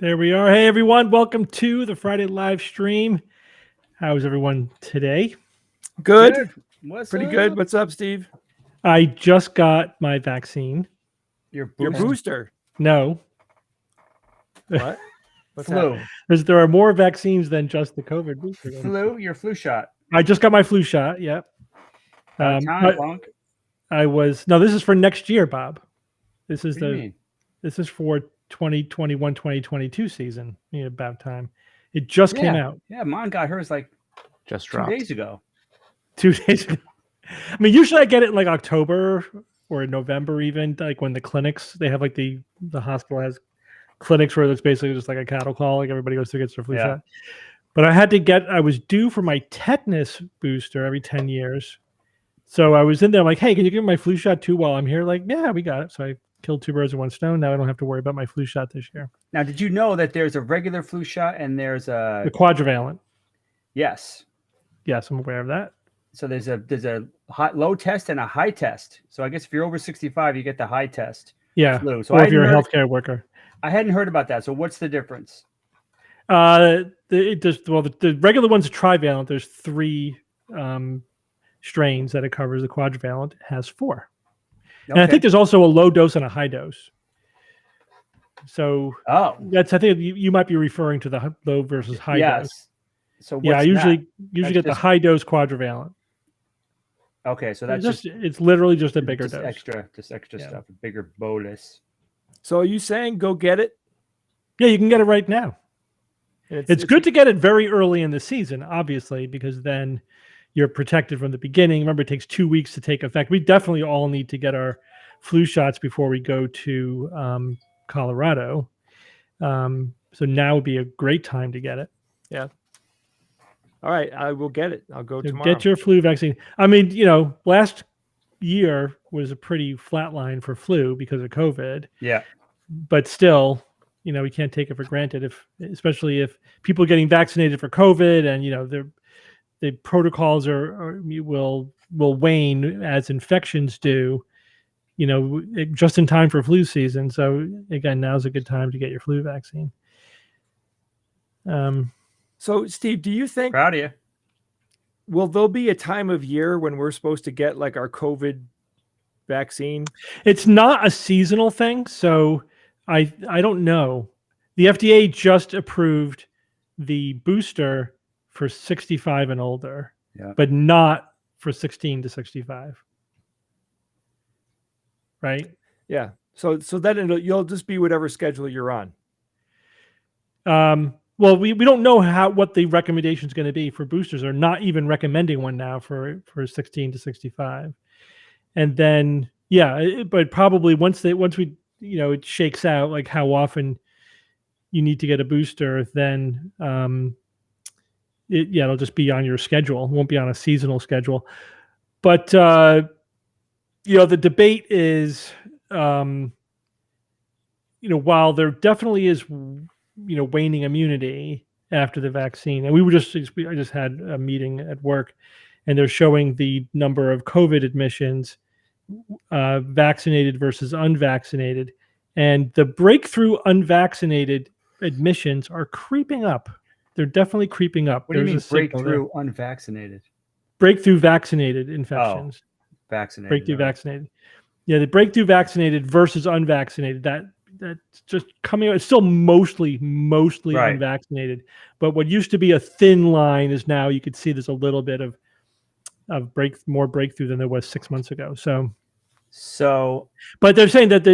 There we are. Hey, everyone. Welcome to the Friday live stream. How's everyone today? Good. What's Pretty up? good. What's up, Steve? I just got my vaccine. Your Your booster. booster. No. What? What's Flu. happening? There are more vaccines than just the COVID booster. Flu. Your flu shot. I just got my flu shot. Yep. Time, punk. This is for next year, Bob. This is What do you mean? This is for 2021, 2022 season. About time. It just came out. Yeah, mine got hers like Just 2 dropped. days ago. 2 days ago. I mean, usually I get it in like October or November, even like when the clinics, they have like the hospital has clinics where it's basically just like a cattle call, like everybody goes to get their flu shot. But I was due for my tetanus booster every 10 years. So I was in there, I'm like, hey, can you give me my flu shot too while I'm here? Like, yeah, we got it. So I killed 2 birds with 1 stone. Now I don't have to worry about my flu shot this year. Now, did you know that there's a regular flu shot and there's a The quadrivalent. yes? Yes, I'm aware of that. So there's a low test and a high test. So I guess if you're over 65, you get the high test. Yeah. Flu. So Or if you're a healthcare worker. I hadn't heard about that. So what's the difference? The regular one's a trivalent. There's 3 strains that it covers. The quadrivalent has 4. And I think there's also a low dose and a high dose. So I think you might be referring to the low versus high dose. So I usually That's get the just- high dose quadrivalent. Okay, so that's It's literally just a bigger dose. extra stuff, a bigger bolus. So are you saying go get it? Yeah, you can get it right now. It's good to get it very early in the season, obviously, because then you're protected from the beginning. Remember, it takes 2 weeks to take effect. We definitely all need to get our flu shots before we go to Colorado. So now would be a great time to get it. Yeah. All right, I will get it. I'll go So tomorrow. get your flu vaccine. I mean, last year was a pretty flat line for flu because of COVID. Yeah. But still, we can't take it for granted, especially if people are getting vaccinated for COVID and, the protocols will wane as infections do, just in time for flu season. So again, now's a good time to get your flu vaccine. So Steve, do you think Proud of you. will there be a time of year when we're supposed to get like our COVID vaccine? It's not a seasonal thing, so I don't know. The FDA just approved the booster for 65 and older, but not for 16 to 65. Right? Yeah. So then you'll just be whatever schedule you're on. Well, we don't know what the recommendation is going to be for boosters. They're not even recommending one now for 16 to 65. And then, but probably once we, it shakes out like how often you need to get a booster, then it'll just be on your schedule. It won't be on a seasonal schedule. But, the debate is, while there definitely is, waning immunity after the vaccine. And I just had a meeting at work and they're showing the number of COVID admissions vaccinated versus unvaccinated, and the breakthrough unvaccinated admissions are creeping up. They're definitely creeping up. What do you There's mean a signal there. breakthrough unvaccinated? Breakthrough vaccinated infections. Vaccinated. Breakthrough all right. vaccinated. Yeah, the breakthrough vaccinated versus unvaccinated. That's just coming out. It's still mostly Right. unvaccinated, but what used to be a thin line is now you could see there's a little bit of more breakthrough than there was 6 months ago. So But they're saying that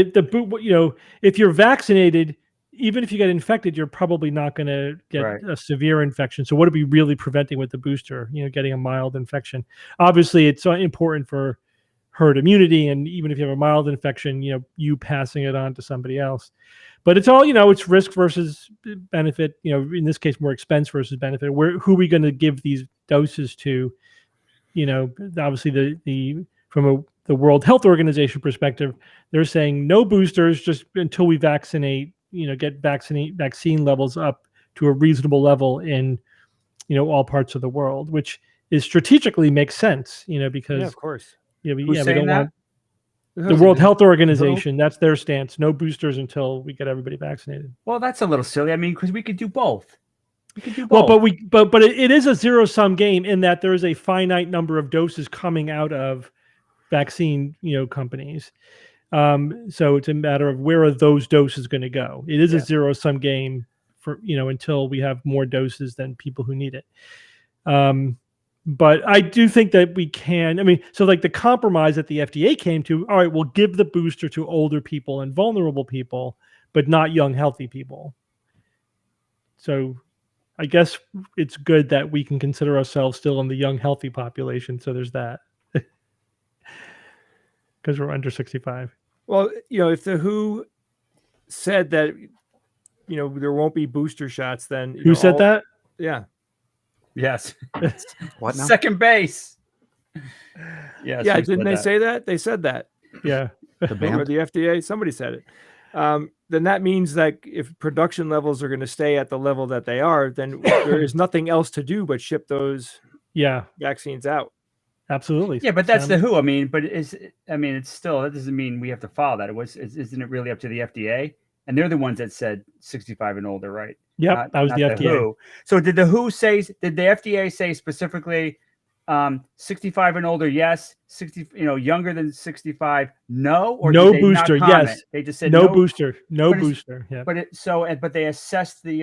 if you're vaccinated, even if you get infected, you're probably not going to get Right. a severe infection. So what are we really preventing with the booster? Getting a mild infection. Obviously, it's important for herd immunity, and even if you have a mild infection, you passing it on to somebody else. But it's all it's risk versus benefit. In this case, more expense versus benefit. Who are we going to give these doses to? Obviously from the World Health Organization perspective, they're saying no boosters just until we vaccinate. Get vaccine levels up to a reasonable level in all parts of the world, which is strategically makes sense. Because Yeah, of course. who's we saying don't that? want the World Health Organization. That's their stance. No boosters until we get everybody vaccinated. Well, that's a little silly. I mean, because we could do both. We could do Well, both. but it is a zero-sum game in that there is a finite number of doses coming out of vaccine companies. So it's a matter of where are those doses going to go. It is a zero-sum game for until we have more doses than people who need it. But I do think that we can. I mean, so like the compromise that the FDA came to, all right, we'll give the booster to older people and vulnerable people, but not young, healthy people. So I guess it's good that we can consider ourselves still in the young, healthy population. So there's that. Because we're under 65. Well, if the WHO said that, there won't be booster shots, then Who said that? Yeah. Yes. What now? Second base. Yes. Yeah. who Didn't said they that? say that? They said that. Yeah. The Or band? the FDA, somebody said it. Then that means that if production levels are going to stay at the level that they are, then there is nothing else to do but ship those vaccines out. Absolutely. Yeah, but that's the WHO. I mean, it's still, that doesn't mean we have to follow that. Isn't it really up to the FDA? And they're the ones that said 65 and older, right? Yep, that was the FDA. WHO. So did the FDA say specifically 65 and older, yes, 60, younger than 65, no, or no did they booster, not comment? yes. They just said no booster, no but it's- booster. Yeah. But they assessed the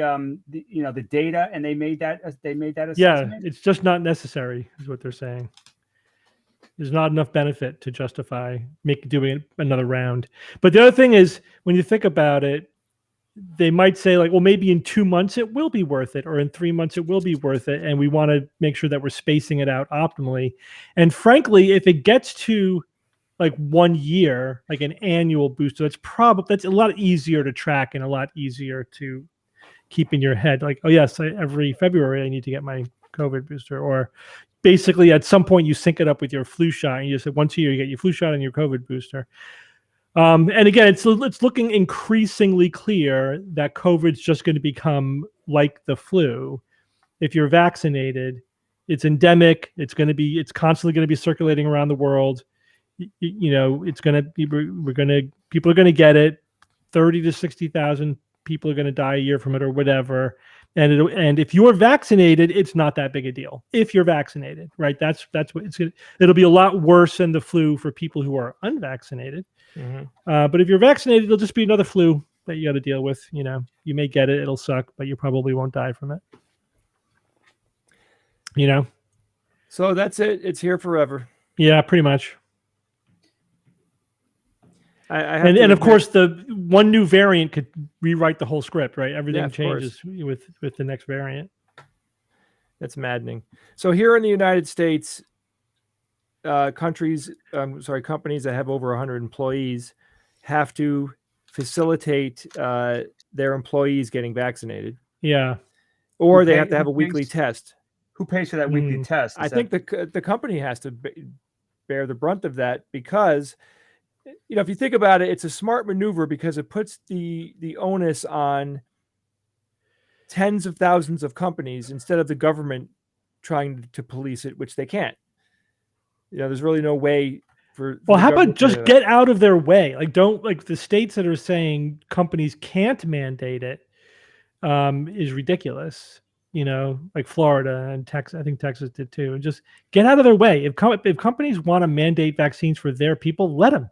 data and they made that assessment. Yeah, it's just not necessary, is what they're saying. There's not enough benefit to justify doing another round. But the other thing is, when you think about it, they might say like, well, maybe in 2 months it will be worth it, or in 3 months it will be worth it, and we want to make sure that we're spacing it out optimally. And frankly, if it gets to like 1 year, like an annual booster, that's a lot easier to track and a lot easier to keep in your head. Like, oh yes, every February I need to get my COVID booster, or basically at some point you sync it up with your flu shot, and you just say once a year you get your flu shot and your COVID booster. And again, it's looking increasingly clear that COVID's just going to become like the flu. If you're vaccinated, it's endemic. It's constantly going to be circulating around the world. It's going to be, people are going to get it. 30 to 60,000 people are going to die a year from it, or whatever. And if you're vaccinated, it's not that big a deal. If you're vaccinated, right? That's what it'll be a lot worse than the flu for people who are unvaccinated. Mm-hmm. But if you're vaccinated, it'll just be another flu that you got to deal with. You may get it; it'll suck, but you probably won't die from it. So that's it. It's here forever. Yeah, pretty much. And of course, the one new variant could rewrite the whole script, right? Everything changes with the next variant. That's maddening. So here in the United States, companies that have over 100 employees have to facilitate their employees getting vaccinated. Yeah. Or they have to have a weekly test. Who pays for that weekly test? I think the company has to bear the brunt of that, because if you think about it, it's a smart maneuver because it puts the onus on tens of thousands of companies instead of the government trying to police it, which they can't. There's really no way Well, the how about government to just do that. get out of their way? Like, don't like the states that are saying companies can't mandate it is ridiculous. You know, like Florida and Texas. I think Texas did too. And just get out of their way. If companies want to mandate vaccines for their people, let them.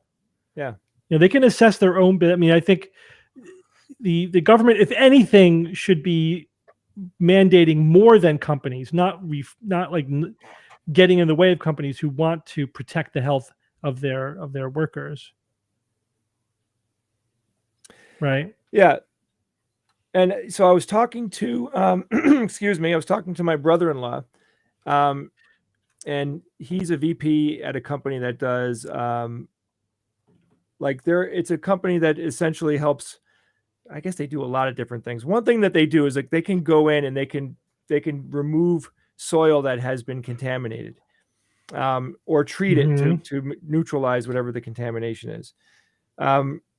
Yeah. You know, they can assess their own. I mean, I think the government, if anything, should be mandating more than companies, not getting in the way of companies who want to protect the health of their workers. Right. Yeah. And so I was talking to, excuse me, I was talking to my brother-in-law, and he's a VP at a company that does, it's a company that essentially helps. I guess they do a lot of different things. One thing that they do is like they can go in and they can remove soil that has been contaminated, or treat it to neutralize whatever the contamination is.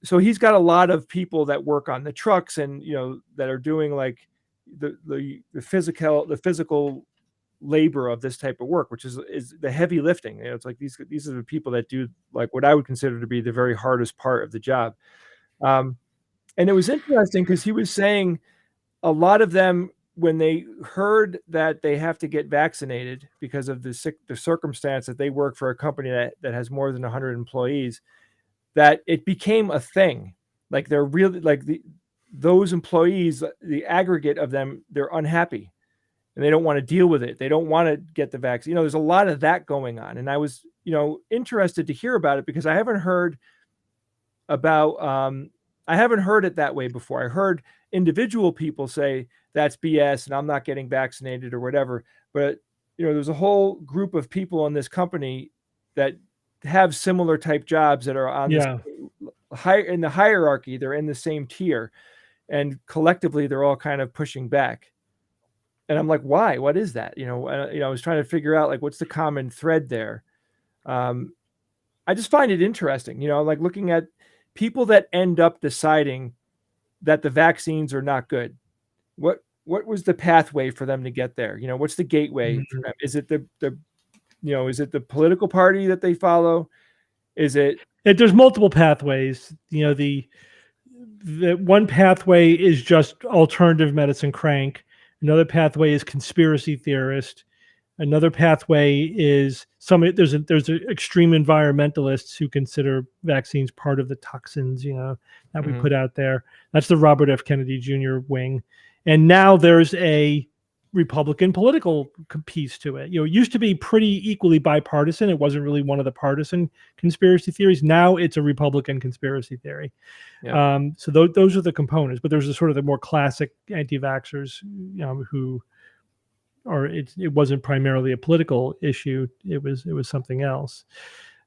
So he's got a lot of people that work on the trucks and, you know, that are doing like the physical labor of this type of work, which is the heavy lifting. You know, it's like these are the people that do like what I would consider to be the very hardest part of the job. And it was interesting because he was saying a lot of them, when they heard that they have to get vaccinated because of the circumstance that they work for a company that has more than 100 employees, that it became a thing. Like they're really like those employees, the aggregate of them, they're unhappy and they don't want to deal with it. They don't want to get the vaccine. You know, there's a lot of that going on. And I was, you know, interested to hear about it because I haven't heard it that way before. I heard individual people say that's BS and I'm not getting vaccinated or whatever. But, you know, there's a whole group of people in this company that have similar type jobs that are on this high in the hierarchy. They're in the same tier, and collectively they're all kind of pushing back. And I'm like, why? What is that? You know, I was trying to figure out like what's the common thread there. I just find it interesting, you know, like looking at people that end up deciding that the vaccines are not good. What was the pathway for them to get there? You know, what's the gateway for them? Is it is it the political party that they follow? Is it? There's multiple pathways. You know, the one pathway is just alternative medicine crank. Another pathway is conspiracy theorist. Another pathway is there's extreme environmentalists who consider vaccines part of the toxins, you know, that we put out there. That's the Robert F. Kennedy Jr. wing. And now there's a Republican political piece to it. You know, it used to be pretty equally bipartisan. It wasn't really one of the partisan conspiracy theories. Now it's a Republican conspiracy theory. Yeah. So those are the components. But there's a sort of the more classic anti-vaxxers, you know, who or it wasn't primarily a political issue. It was something else.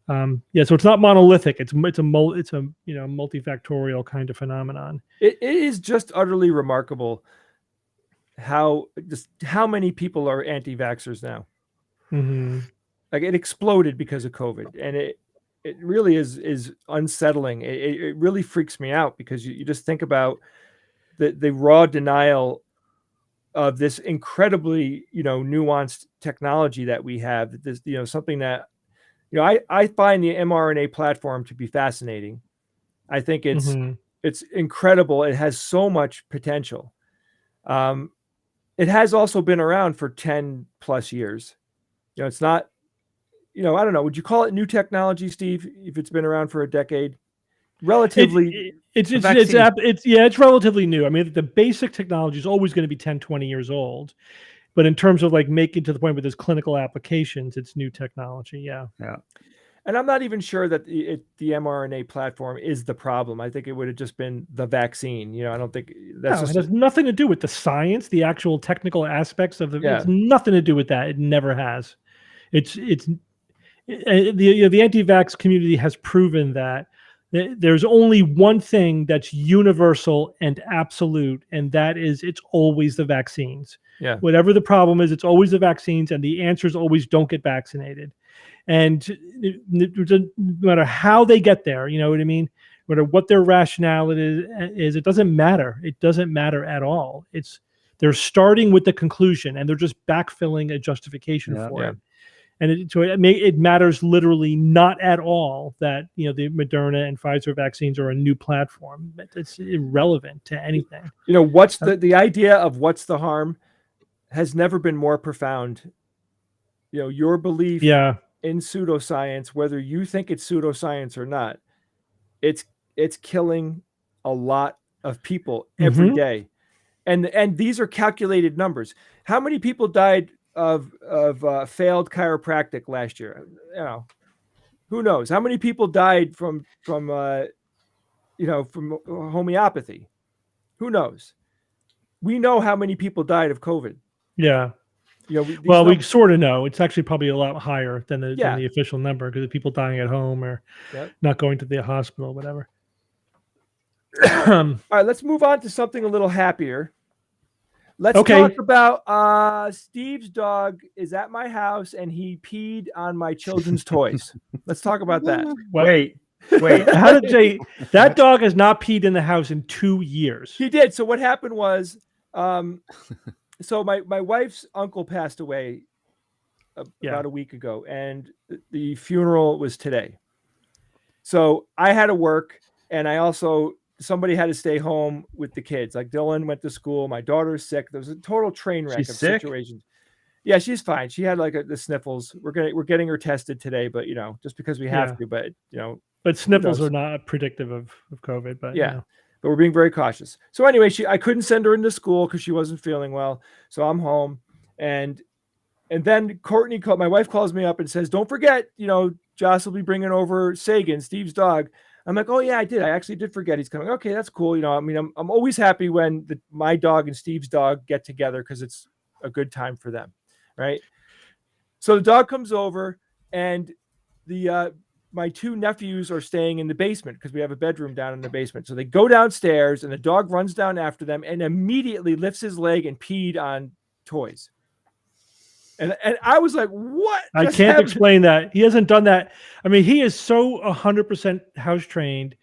So it's not monolithic. It's a multifactorial kind of phenomenon. It is just utterly remarkable how many people are anti-vaxxers now. Like it exploded because of COVID, and it really is unsettling. It really freaks me out because you just think about the raw denial of this incredibly, you know, nuanced technology that we have. This, you know, something that, you know, I find the mRNA platform to be fascinating. I think it's incredible. It has so much potential. It has also been around for 10 plus years. You know, it's not, you know, I don't know. Would you call it new technology, Steve, if it's been around for a decade? Relatively. It's relatively new. I mean, the basic technology is always going to be 10, 20 years old. But in terms of like making to the point where there's clinical applications, it's new technology. Yeah. And I'm not even sure that the mRNA platform is the problem. I think it would have just been the vaccine. You know, I don't think it has nothing to do with the science, the actual technical aspects of it's nothing to do with that. It never has. The anti-vax community has proven that there's only one thing that's universal and absolute, and that is it's always the vaccines. Yeah. Whatever the problem is, it's always the vaccines, and the answer is always don't get vaccinated. And no matter how they get there, you know what I mean? No matter what their rationale is, it doesn't matter. It doesn't matter at all. They're starting with the conclusion, and they're just backfilling a justification for it. And it matters literally not at all that the Moderna and Pfizer vaccines are a new platform. It's irrelevant to anything. What's the idea of what's the harm has never been more profound. Your belief in pseudoscience, whether you think it's pseudoscience or not, it's killing a lot of people every day. And these are calculated numbers. How many people died of failed chiropractic last year? Who knows? How many people died from homeopathy? Who knows? We know how many people died of COVID. Yeah. We sort of know. It's actually probably a lot higher than the official number, because of people dying at home or not going to the hospital, whatever. All right, let's move on to something a little happier. Let's talk about Steve's dog is at my house and he peed on my children's toys. Let's talk about that. Wait. How did that dog has not peed in the house in 2 years. He did. So what happened was, so my wife's uncle passed away about a week ago, and the funeral was today. So I had to work, and somebody had to stay home with the kids. Like Dylan went to school. My daughter's sick. There was a total train wreck of situations. Yeah, she's fine. She had the sniffles. We're getting her tested today, but just because we have to, but But sniffles are not predictive of COVID. But but we're being very cautious. So anyway, I couldn't send her into school because she wasn't feeling well. So I'm home, and then Courtney my wife calls me up and says, "Don't forget, Joss will be bringing over Sagan, Steve's dog." I'm like, "Oh yeah, I did. I actually did forget he's coming." Okay, that's cool. I'm always happy when my dog and Steve's dog get together because it's a good time for them, right? So the dog comes over, and my two nephews are staying in the basement because we have a bedroom down in the basement. So they go downstairs, and the dog runs down after them and immediately lifts his leg and peed on toys. And I was like, what? I can't explain that. He hasn't done that. I mean, he is so 100% house trained.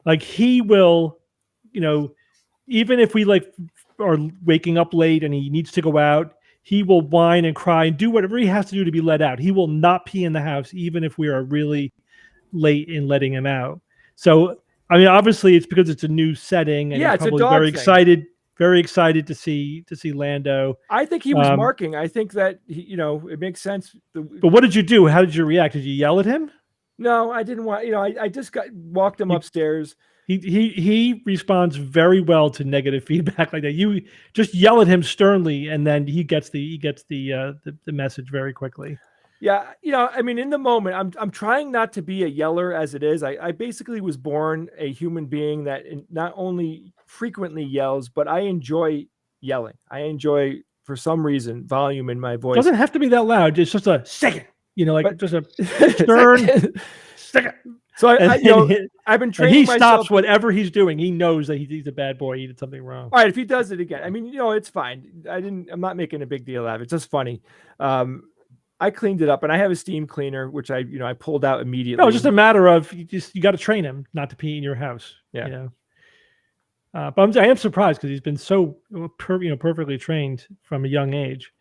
Like, he will, even if we are waking up late and he needs to go out, he will whine and cry and do whatever he has to do to be let out. He will not pee in the house, even if we are really late in letting him out. So, I mean, obviously it's because it's a new setting, and he's probably very excited to see Lando. I think he was marking. I think that it makes sense. But what did you do? How did you react? Did you yell at him? No, I didn't want. I just walked him upstairs. He responds very well to negative feedback like that. You just yell at him sternly, and then he gets the message very quickly. Yeah, I mean, in the moment, I'm trying not to be a yeller as it is. I basically was born a human being that not only frequently yells, but I enjoy yelling. I enjoy, for some reason, volume in my voice. It doesn't have to be that loud. It's just a second, just a stern second. So I've been training. He stops whatever he's doing. He knows that he's a bad boy. He did something wrong. All right, if he does it again, I mean, it's fine. I'm not making a big deal out of it. It's just funny. I cleaned it up, and I have a steam cleaner, which I pulled out immediately. No, it's just a matter of you got to train him not to pee in your house. Yeah. But I am surprised because he's been so perfectly trained from a young age.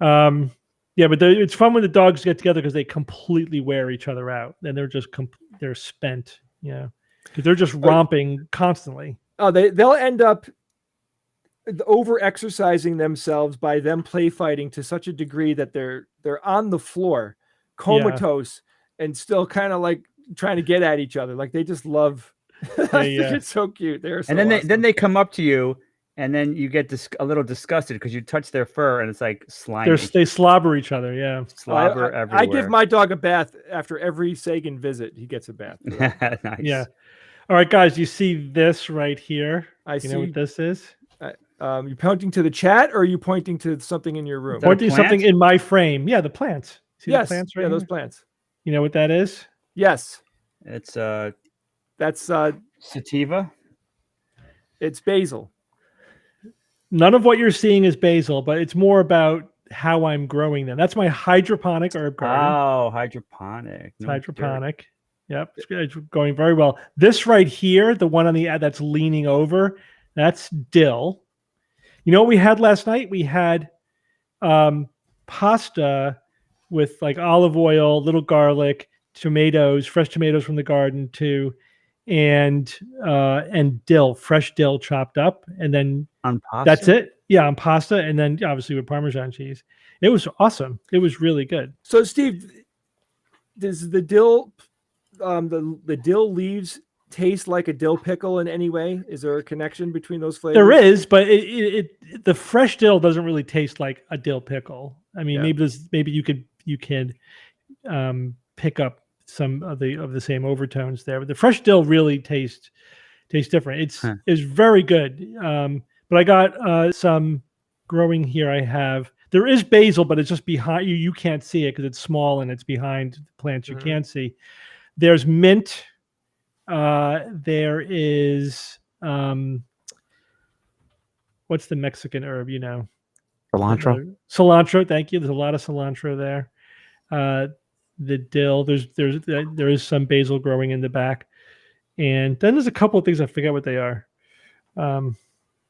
But it's fun when the dogs get together because they completely wear each other out, and they're just they're spent. Because they're just romping constantly. Oh, they'll end up over exercising themselves by them play fighting to such a degree that they're on the floor comatose and still kind of like trying to get at each other. Like, they just love it's so cute. They're so awesome. Then they come up to you, and then you get a little disgusted because you touch their fur and it's like slimy. They slobber each other. Yeah. Slobber everywhere. I give my dog a bath after every Sagan visit. He gets a bath. Nice. Yeah. All right, guys, you see this right here? I see. You know what this is? You pointing to the chat, or are you pointing to something in your room? Pointing something in my frame. Yeah, the plants. See the plants right here? Those plants. You know what that is? Yes. It's that's sativa. It's basil. None of what you're seeing is basil, but it's more about how I'm growing them. That's my hydroponic herb garden. Oh, hydroponic. It's hydroponic. Yep, it's going very well. This right here, the one on the ad that's leaning over, that's dill. You know what we had last night? We had pasta with like olive oil, little garlic, tomatoes, fresh tomatoes from the garden too, and dill, fresh dill chopped up, and then On pasta? that's it. Yeah, on pasta, and then obviously with Parmesan cheese. It was awesome. It was really good. So, Steve, does the dill, the dill leaves taste like a dill pickle in any way? Is there a connection between those flavors? There is, but the fresh dill doesn't really taste like a dill pickle. I mean, Yeah. maybe you could pick up some of the same overtones there, but the fresh dill really tastes different. It's very good. But I got some growing here. There is basil, but it's just behind you. You can't see it because it's small and it's behind the plants you can't see. There's mint. There is what's the Mexican herb? Cilantro. Cilantro. Thank you. There's a lot of cilantro there. The dill. There is some basil growing in the back, and then there's a couple of things I forget what they are. I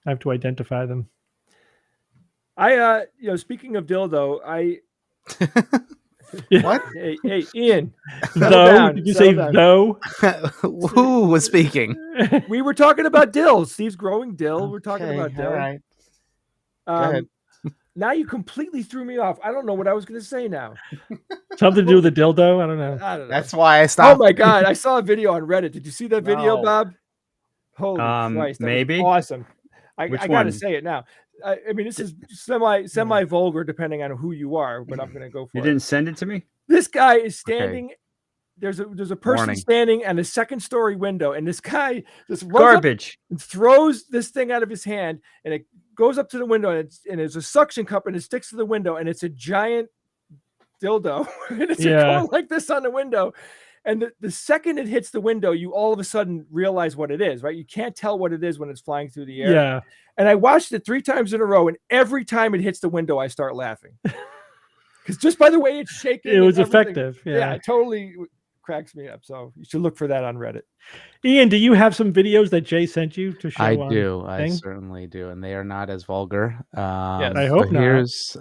have to identify them. Speaking of dill, though, What? Hey, Ian. Though, did you say though? Who was speaking? We were talking about dill. Steve's growing dill. We're talking about dill. All right. Go ahead. Now you completely threw me off. I don't know what I was going to say now. Something to do with the dildo? I don't know. That's why I Oh stopped. my God. I saw a video on Reddit. Did you see that video, No. Bob? Holy Christ. That was maybe. awesome. I got to one? say it now. I mean, this is semi vulgar depending on who you are, but I'm going to go for You it. didn't send it to me? This guy is standing. There's a person Warning. standing at a second story window, and this guy just runs up Garbage. and throws this thing out of his hand, and it goes up to the window, and there's a suction cup, and it sticks to the window, and it's a giant dildo, and it's going like this on the window. And the second it hits the window, you all of a sudden realize what it is, right? You can't tell what it is when it's flying through the air. Yeah. And I watched it 3 times in a row, and every time it hits the window, I start laughing. Because just by the way it's shaking, It was and everything- effective. Yeah, it totally cracks me up. So you should look for that on Reddit. Ian, do you have some videos that Jay sent you to show? I on do. I thing? certainly do, and they are not as vulgar. I hope not. Here's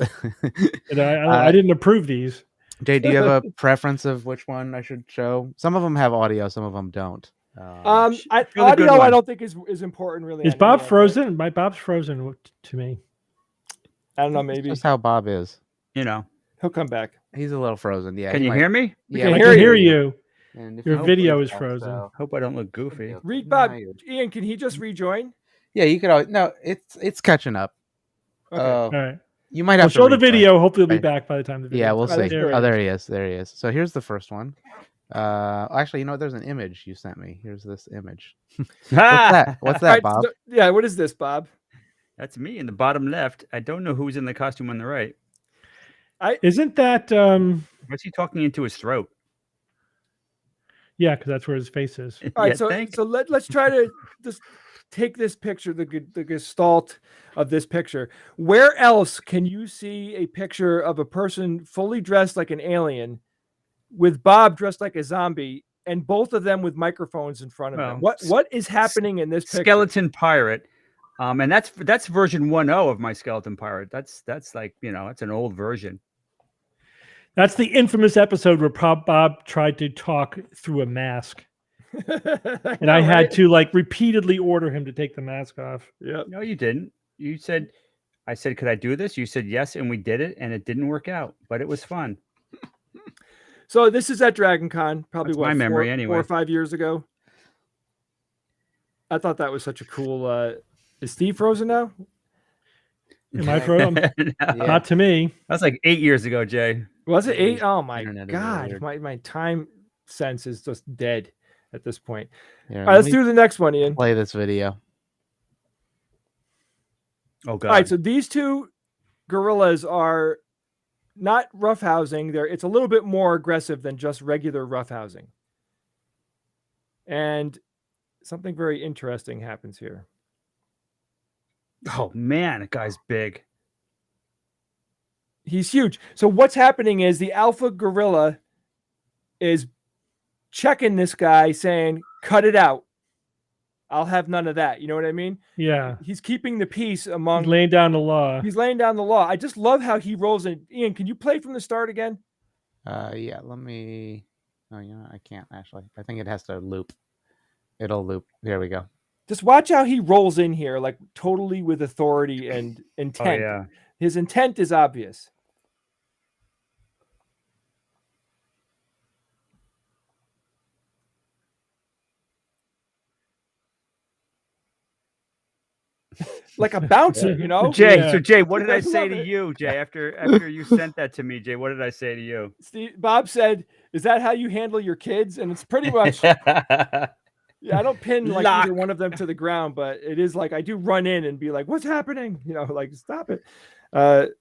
And I didn't approve these. Jay, do you have a preference of which one I should show? Some of them have audio, some of them don't. You're the good Audio, I one. don't think is important really. Is on Bob any of it. frozen? My Bob's frozen to me. I don't know. It's Maybe just how Bob is. You know. he'll come back. He's a little frozen. Yeah. Can he you might- hear me? Yeah, can I we can hear hear you. And if Your you- video is so- frozen. Hope I don't look goofy. Read No, Bob. you're- Ian, can he just rejoin? Yeah, you could always. No, it's catching up. Okay. All right. You might We'll have to show the rejoin. video. Hopefully, he'll be Right. back by the time the video. Yeah, we'll Oh, see. there Oh, he there he is. There he is. So here's the first one. Actually, you know what? There's an image you sent me. Here's this image. What's that? What's All that, right, Bob? so- yeah. What is this, Bob? That's me in the bottom left. I don't know who's in the costume on the right. Isn't that? What's he talking into his throat? Yeah, because that's where his face is. All right, Yeah, so thank- let's try to just take this picture, the gestalt of this picture. Where else can you see a picture of a person fully dressed like an alien, with Bob dressed like a zombie, and both of them with microphones in front of them? Well, What is happening in this picture? Skeleton pirate. And that's version 1.0 of my skeleton pirate. That's like, that's an old version. That's the infamous episode where Bob tried to talk through a mask, and I had to repeatedly order him to take the mask off. Yeah. No, you didn't. I said, could I do this? You said yes, and we did it, and it didn't work out, but it was fun. So this is at Dragon Con, probably That's my memory anyway. 4 or 5 years ago. I thought that was such a cool. Is Steve frozen now? Am I frozen? No, Not to me. That's like 8 years ago, Jay. Was it 8? Maybe. Oh my Internet is really God. weird. My time sense is just dead at this point. Here, All let right, let's me do the next one, Ian. play this video. Oh, God. All right, so these two gorillas are not roughhousing. It's a little bit more aggressive than just regular roughhousing. And something very interesting happens here. Oh, man, that guy's big. He's huge. So what's happening is the alpha gorilla is checking this guy saying, cut it out. I'll have none of that. You know what I mean? Yeah, He's keeping the peace he's among. laying down the law. He's laying down the law. I just love how he rolls in. Ian, can you play from the start again? Yeah, let me. Oh, I can't actually. I think it has to loop. It'll loop. There we go. Just watch how he rolls in here, like totally with authority and Oh intent. yeah. His intent is obvious. Like a bouncer, you know? Jay, Yeah. so Jay, what did I I say love to it. you, Jay? After you sent that to me, Jay, what did I say to you? Bob said, "Is that how you handle your kids?" And it's pretty much, yeah, I don't pin like either Lock. one of them to the ground, but it is like I do run in and be like, "What's happening?" You know, like stop it. But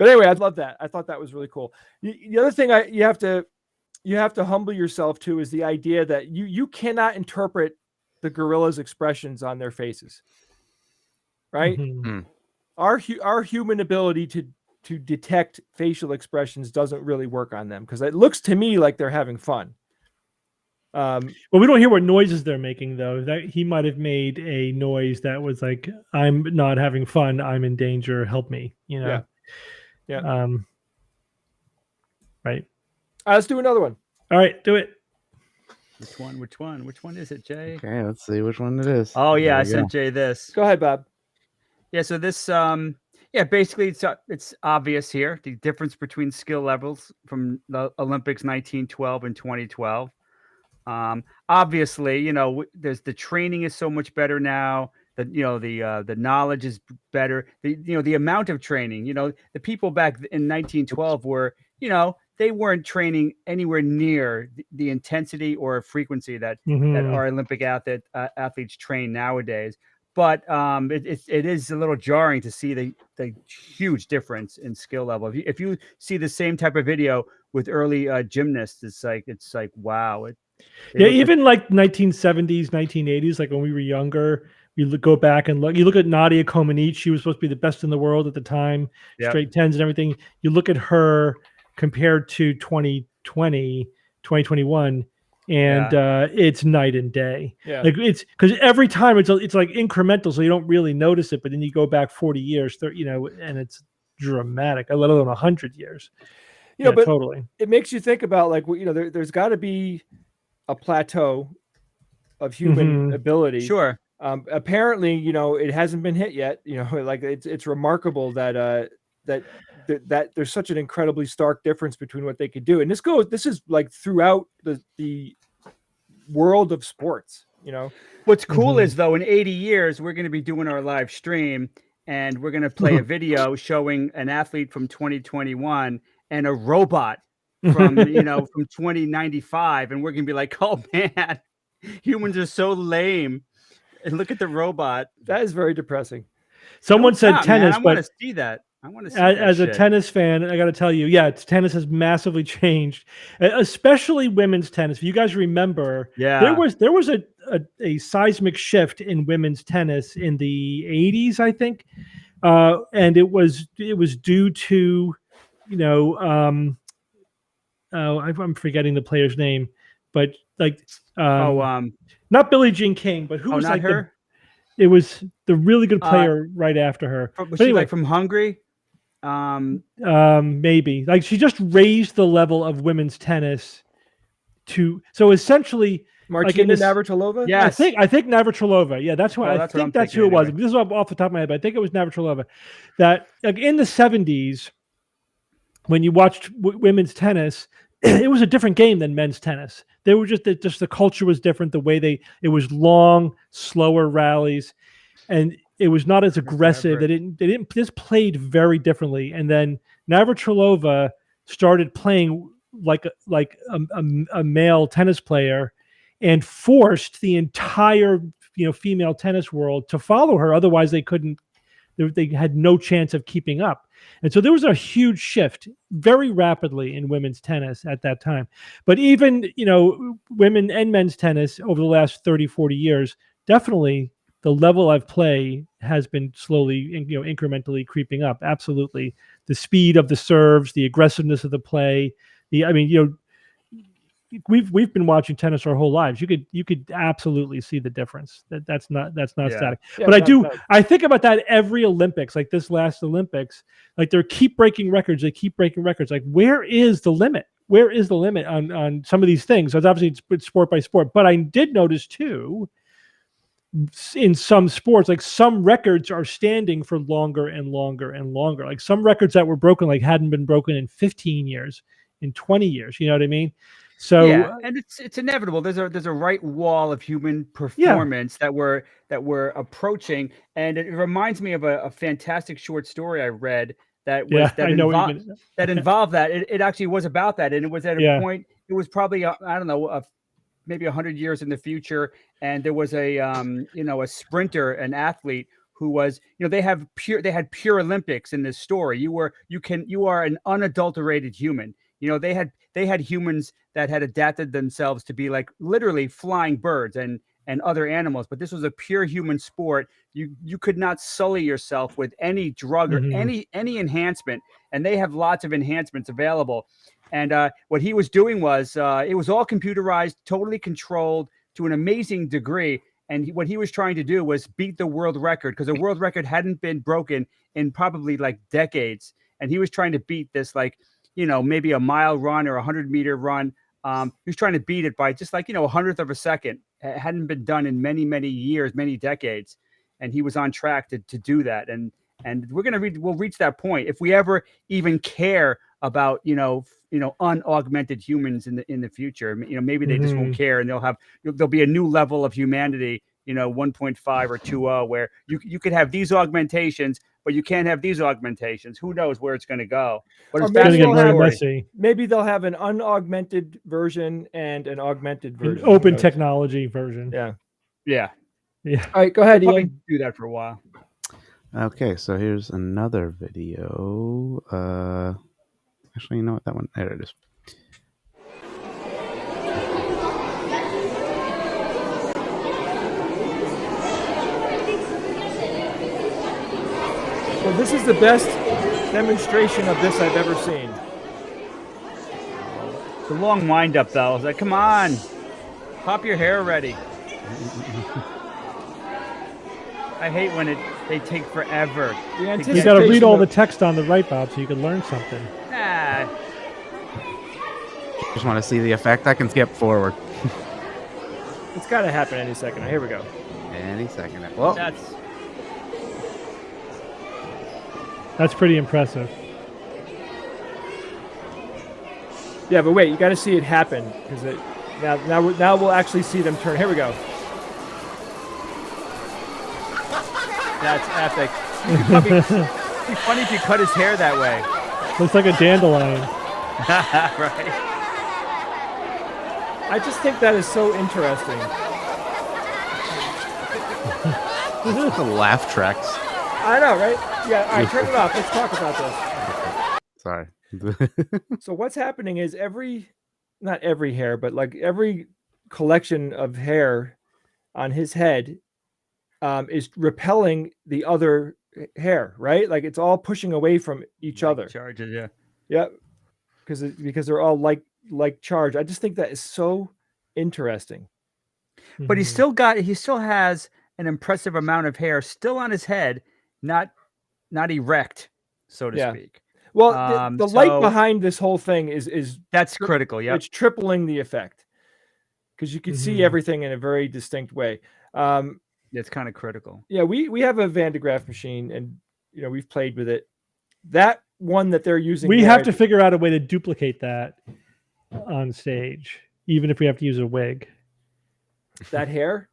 anyway, I love that. I thought that was really cool. The other thing you have to humble yourself to is the idea that you cannot interpret the gorilla's expressions on their faces, right? Mhm. Our human ability to detect facial expressions doesn't really work on them because it looks to me like they're having fun. Well, we don't hear what noises they're making though. That he might have made a noise that was like, "I'm not having fun. I'm in danger. Help me." You know. Yeah. Right. Let's do another one. All right. Do it. Which one? Which one? Which one is it, Jay? Okay, let's see which one it is. Oh yeah, There I we go. sent Jay this. Go ahead, Bob. Yeah, so this basically it's obvious here the difference between skill levels from the Olympics 1912 and 2012. Obviously, there's the training is so much better now. The knowledge is better. The amount of training. The people back in 1912 were, they weren't training anywhere near the intensity or frequency that Mhm. our Olympic athletes train nowadays. But it is a little jarring to see the huge difference in skill level. If you see the same type of video with early gymnasts, it's like wow. Yeah, even like 1970s, 1980s, like when we were younger, go back and look. You look at Nadia Comaneci; she was supposed to be the best in the world at the time, Yep. straight tens and everything. You look at her compared to 2020, 2021, and it's night and day. Yeah. Like it's because every time it's like incremental, so you don't really notice it. But then you go back 40 years, and it's dramatic. Let alone 100 years. But totally. it makes you think about like there's got to be a plateau of human ability. Sure. Apparently, it hasn't been hit yet. Like it's remarkable that that there's such an incredibly stark difference between what they could do. And this is like throughout the world of sports. What's cool is though, in 80 years, we're going to be doing our live stream and we're going to play a video showing an athlete from 2021 and a robot from, from 2095. And we're going to be like, oh man, humans are so lame. And look at the robot. That is very depressing. Someone said tennis, man. I want to see that. I want to see as that a tennis fan, I got to tell you, tennis has massively changed, especially women's tennis. If you guys remember, there was a seismic shift in women's tennis in the 80s, I think, and it was due to, I'm forgetting the player's name, but like, not Billie Jean King, but who was like her? It was the really good player right after her. Was she like from Hungary? Maybe like she just raised the level of women's tennis so essentially Martina Navratilova. Yes, I think Navratilova. Yeah, that's who I think that's who it was. This is off the top of my head, but I think it was Navratilova. That like in the 70s, when you watched women's tennis, it was a different game than men's tennis. They were just the culture was different. The way it was long, slower rallies, and it was not as aggressive. They didn't just played very differently. And then Navratilova started playing like a male tennis player, and forced the entire female tennis world to follow her. Otherwise, they couldn't. They had no chance of keeping up. And so there was a huge shift very rapidly in women's tennis at that time. But even, women and men's tennis over the last 30, 40 years, definitely the level of play has been slowly, incrementally creeping up. Absolutely. The speed of the serves, the aggressiveness of the play. We've been watching tennis our whole lives. You could absolutely see the difference. That's not static. Yeah, but I think about that every Olympics, like this last Olympics, like they keep breaking records. Like where is the limit? where is the limit on some of these things? So it's obviously it's sport by sport, but I did notice too, in some sports, like some records are standing for longer and longer and longer. Like some records that were broken, like hadn't been broken in 15 years, in 20 years. You know what I mean? So yeah, and it's inevitable. There's a right wall of human performance that we're approaching, and it reminds me of a fantastic short story I read that was I know what you mean. that involved that. It actually was about that, and it was at a point. It was probably I don't know, maybe 100 years in the future, and there was a a sprinter, an athlete who was, they had pure Olympics in this story. You are an unadulterated human. They had humans that had adapted themselves to be like literally flying birds and other animals, but this was a pure human sport. You could not sully yourself with any drug or any enhancement, and they have lots of enhancements available. And what he was doing was it was all computerized, totally controlled to an amazing degree. And what he was trying to do was beat the world record, because the world record hadn't been broken in probably like decades. And he was trying to beat this, like, maybe a mile run or 100-meter run. He was trying to beat it by just like, 100th of a second. It hadn't been done in many, many years, many decades. And he was on track to do that. And we'll reach that point if we ever even care about, unaugmented humans in the future. Maybe they just won't care, and there'll be a new level of humanity, 1.5 or 2.0, where you could have these augmentations, but you can't have these augmentations. Who knows where it's going to go? But it's going to get very messy. Maybe they'll have an unaugmented version and an augmented version. An open technology version. Yeah. All right, go ahead, Ian. Do that for a while. Okay, so here's another video. Actually, you know what? That one, there it is. Well, this is the best demonstration of this I've ever seen. It's a long wind up, though. It's like, come on, pop your hair already. I hate when they take forever. You got to read all the text on the right, Bob, so you can learn something. Just want to see the effect. I can skip forward. It's got to happen any second. Here we go. Any second. Well, that's pretty impressive. Yeah, but wait, you got to see it happen, because now we'll actually see them turn. Here we go. That's epic. It'd be funny if you cut his hair that way. Looks like a dandelion. Right. I just think that is so interesting. the laugh tracks. I know, right? Yeah, all right, turn it off. Let's talk about this. Sorry. So what's happening is not every hair, but like every collection of hair on his head is repelling the other hair, right? Like it's all pushing away from each other. Charges, yeah. Yeah, because they're all like charge. I just think that is so interesting. But he still has an impressive amount of hair still on his head, not erect, so to speak. Well, the light behind this whole thing is that's critical. Yeah, it's tripling the effect, because you can see everything in a very distinct way. It's kind of critical. Yeah, we have a Van de Graaff machine, and we've played with it. That one that they're using, we have to figure out a way to duplicate that on stage, even if we have to use a wig. That hair,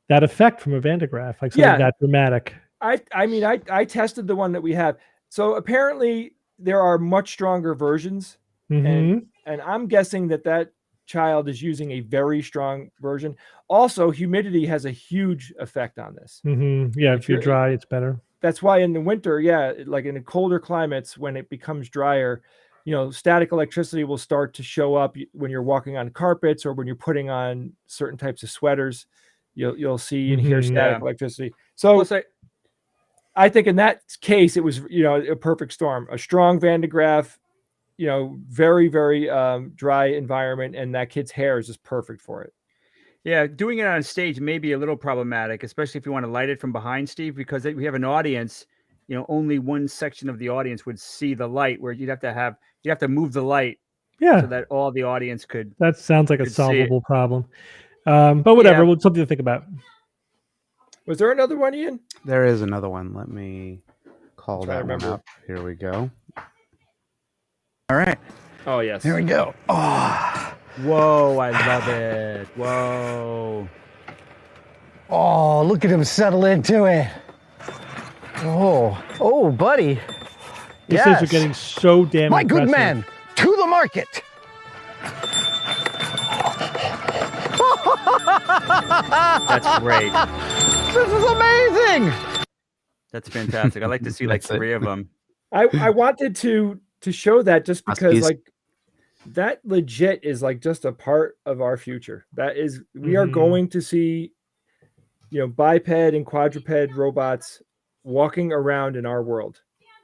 that effect from a Van de Graaff, like something that dramatic. I tested the one that we have. So apparently there are much stronger versions, and I'm guessing that child is using a very strong version. Also, humidity has a huge effect on this. Yeah, if you're dry, it's better. That's why in the winter, like in the colder climates, when it becomes drier, static electricity will start to show up when you're walking on carpets or when you're putting on certain types of sweaters. You'll see and hear static electricity. So I think in that case, it was a perfect storm. A strong Van de Graaff, very, very dry environment, and that kid's hair is just perfect for it. Yeah, doing it on stage may be a little problematic, especially if you want to light it from behind, Steve, because we have an audience. Only one section of the audience would see the light, where you'd have to move the light Yeah, so that all the audience could. that sounds like a could see it. solvable problem. But whatever, Yeah. something to think about. Was there another one, Ian? There is another one. Let me call Trying to that one remember. up. Here we go. All right, Oh yes. here we go. Oh, Whoa! I love it. Whoa! oh, look at him settle into it. Oh, buddy. These things are getting so damn My good impressive. man, to the market. That's great. This is amazing. That's fantastic. I like to see like That's it. 3 of them. I wanted to show that just because Huskies. like that legit is like just a part of our future. That is, we are Mhm. going to see, biped and quadruped robots walking around in our world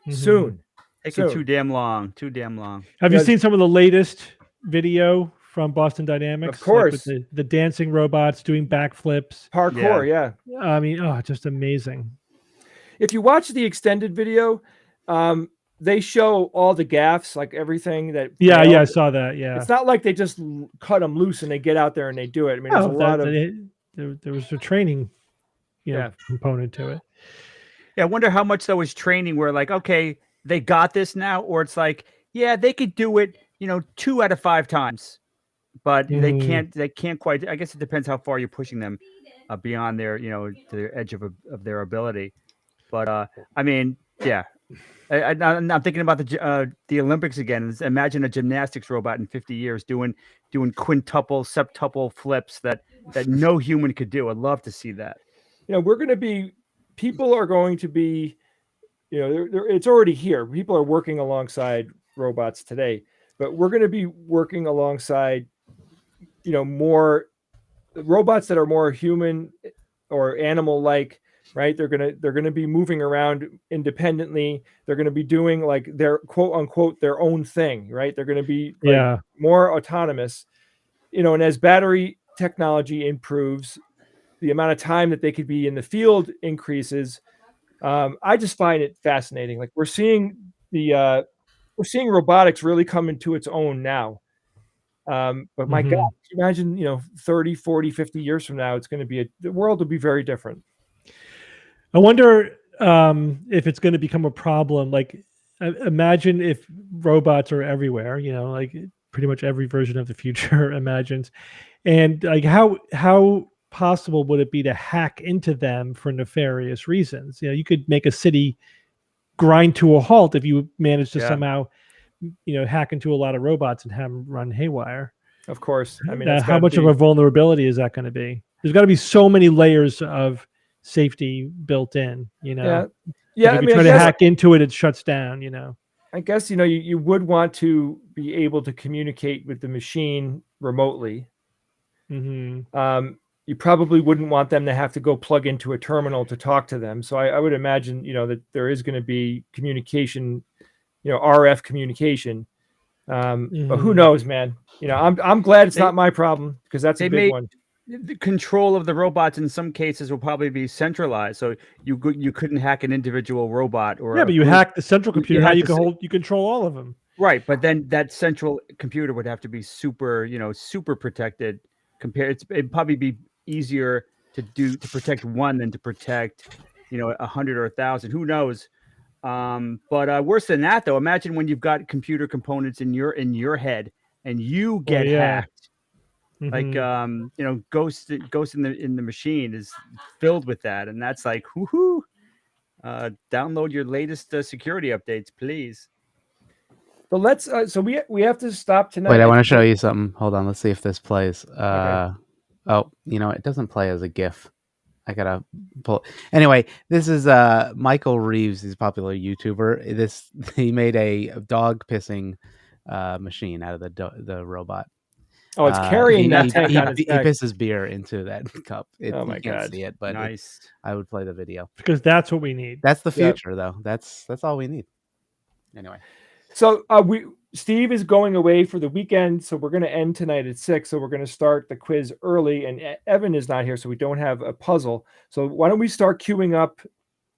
Mhm. soon. Taking Soon. too damn long. Too damn long. Have you Because- seen some of the latest video from Boston Dynamics? Of course. Like with the dancing robots doing backflips. Parkour, yeah. I mean, oh, just amazing. If you watch the extended video, they show all the gaffes, like everything that. Yeah, failed. I saw that. Yeah. It's not like they just cut them loose and they get out there and they do it. I mean, there's a lot of. There was a training, Yeah. component to it. Yeah, I wonder how much though is training where like, okay, they got this now, or it's like, yeah, they could do it, 2 out of 5 times, but they can't quite. I guess it depends how far you're pushing them beyond their, to the edge of their ability. But I mean, yeah, I'm thinking about the Olympics again. Imagine a gymnastics robot in 50 years doing quintuple, septuple flips that no human could do. I'd love to see that. People are going to be, it's already here. People are working alongside robots today, but we're going to be working alongside, more robots that are more human or animal-like, right? They're going to be moving around independently. They're going to be doing like their quote unquote their own thing, right? They're going to be more autonomous, and as battery technology improves, the amount of time that they could be in the field increases. I just find it fascinating. Like we're seeing robotics really come into its own now. But my God, imagine, 30, 40, 50 years from now, it's going to be the world will be very different. I wonder if it's going to become a problem. Like, imagine if robots are everywhere, like pretty much every version of the future imagines. And like, how possible would it be to hack into them for nefarious reasons? You could make a city grind to a halt if you manage to somehow, hack into a lot of robots and have them run haywire. Of course. I mean, how much of a vulnerability is that going to be? There's got to be so many layers of safety built in, Yeah. If you try to hack into it, it shuts down, I guess, you would want to be able to communicate with the machine remotely. Mm-hmm. You probably wouldn't want them to have to go plug into a terminal to talk to them. So I would imagine, that there is going to be communication, RF communication. But who knows, man? I'm glad it's not my problem, because that's a big one. The control of the robots in some cases will probably be centralized, so you couldn't hack an individual robot or but you hack the central computer. How you control all of them, right? But then that central computer would have to be super protected. It'd probably be easier to protect one than to protect 100 or 1,000. Who knows? But worse than that, though, imagine when you've got computer components in your head and you get hacked. Like Ghost in the Machine is filled with that, and that's like whoo-hoo. Download your latest security updates, please. But let's so we have to stop tonight. Wait, I want to show you something. Hold on, let's see if this plays. Okay. Oh, it doesn't play as a GIF. I gotta pull. Anyway, this is Michael Reeves. He's a popular YouTuber. He made a dog pissing machine out of the robot. Oh, it's carrying that tank on its he back. pisses beer into that cup. Oh my you can't God. see it, but Nice. I would play the video because that's what we need. That's the future, though. That's all we need. Anyway, so Steve is going away for the weekend, so we're going to end tonight at 6. So we're going to start the quiz early, and Evan is not here, so we don't have a puzzle. So why don't we start queuing up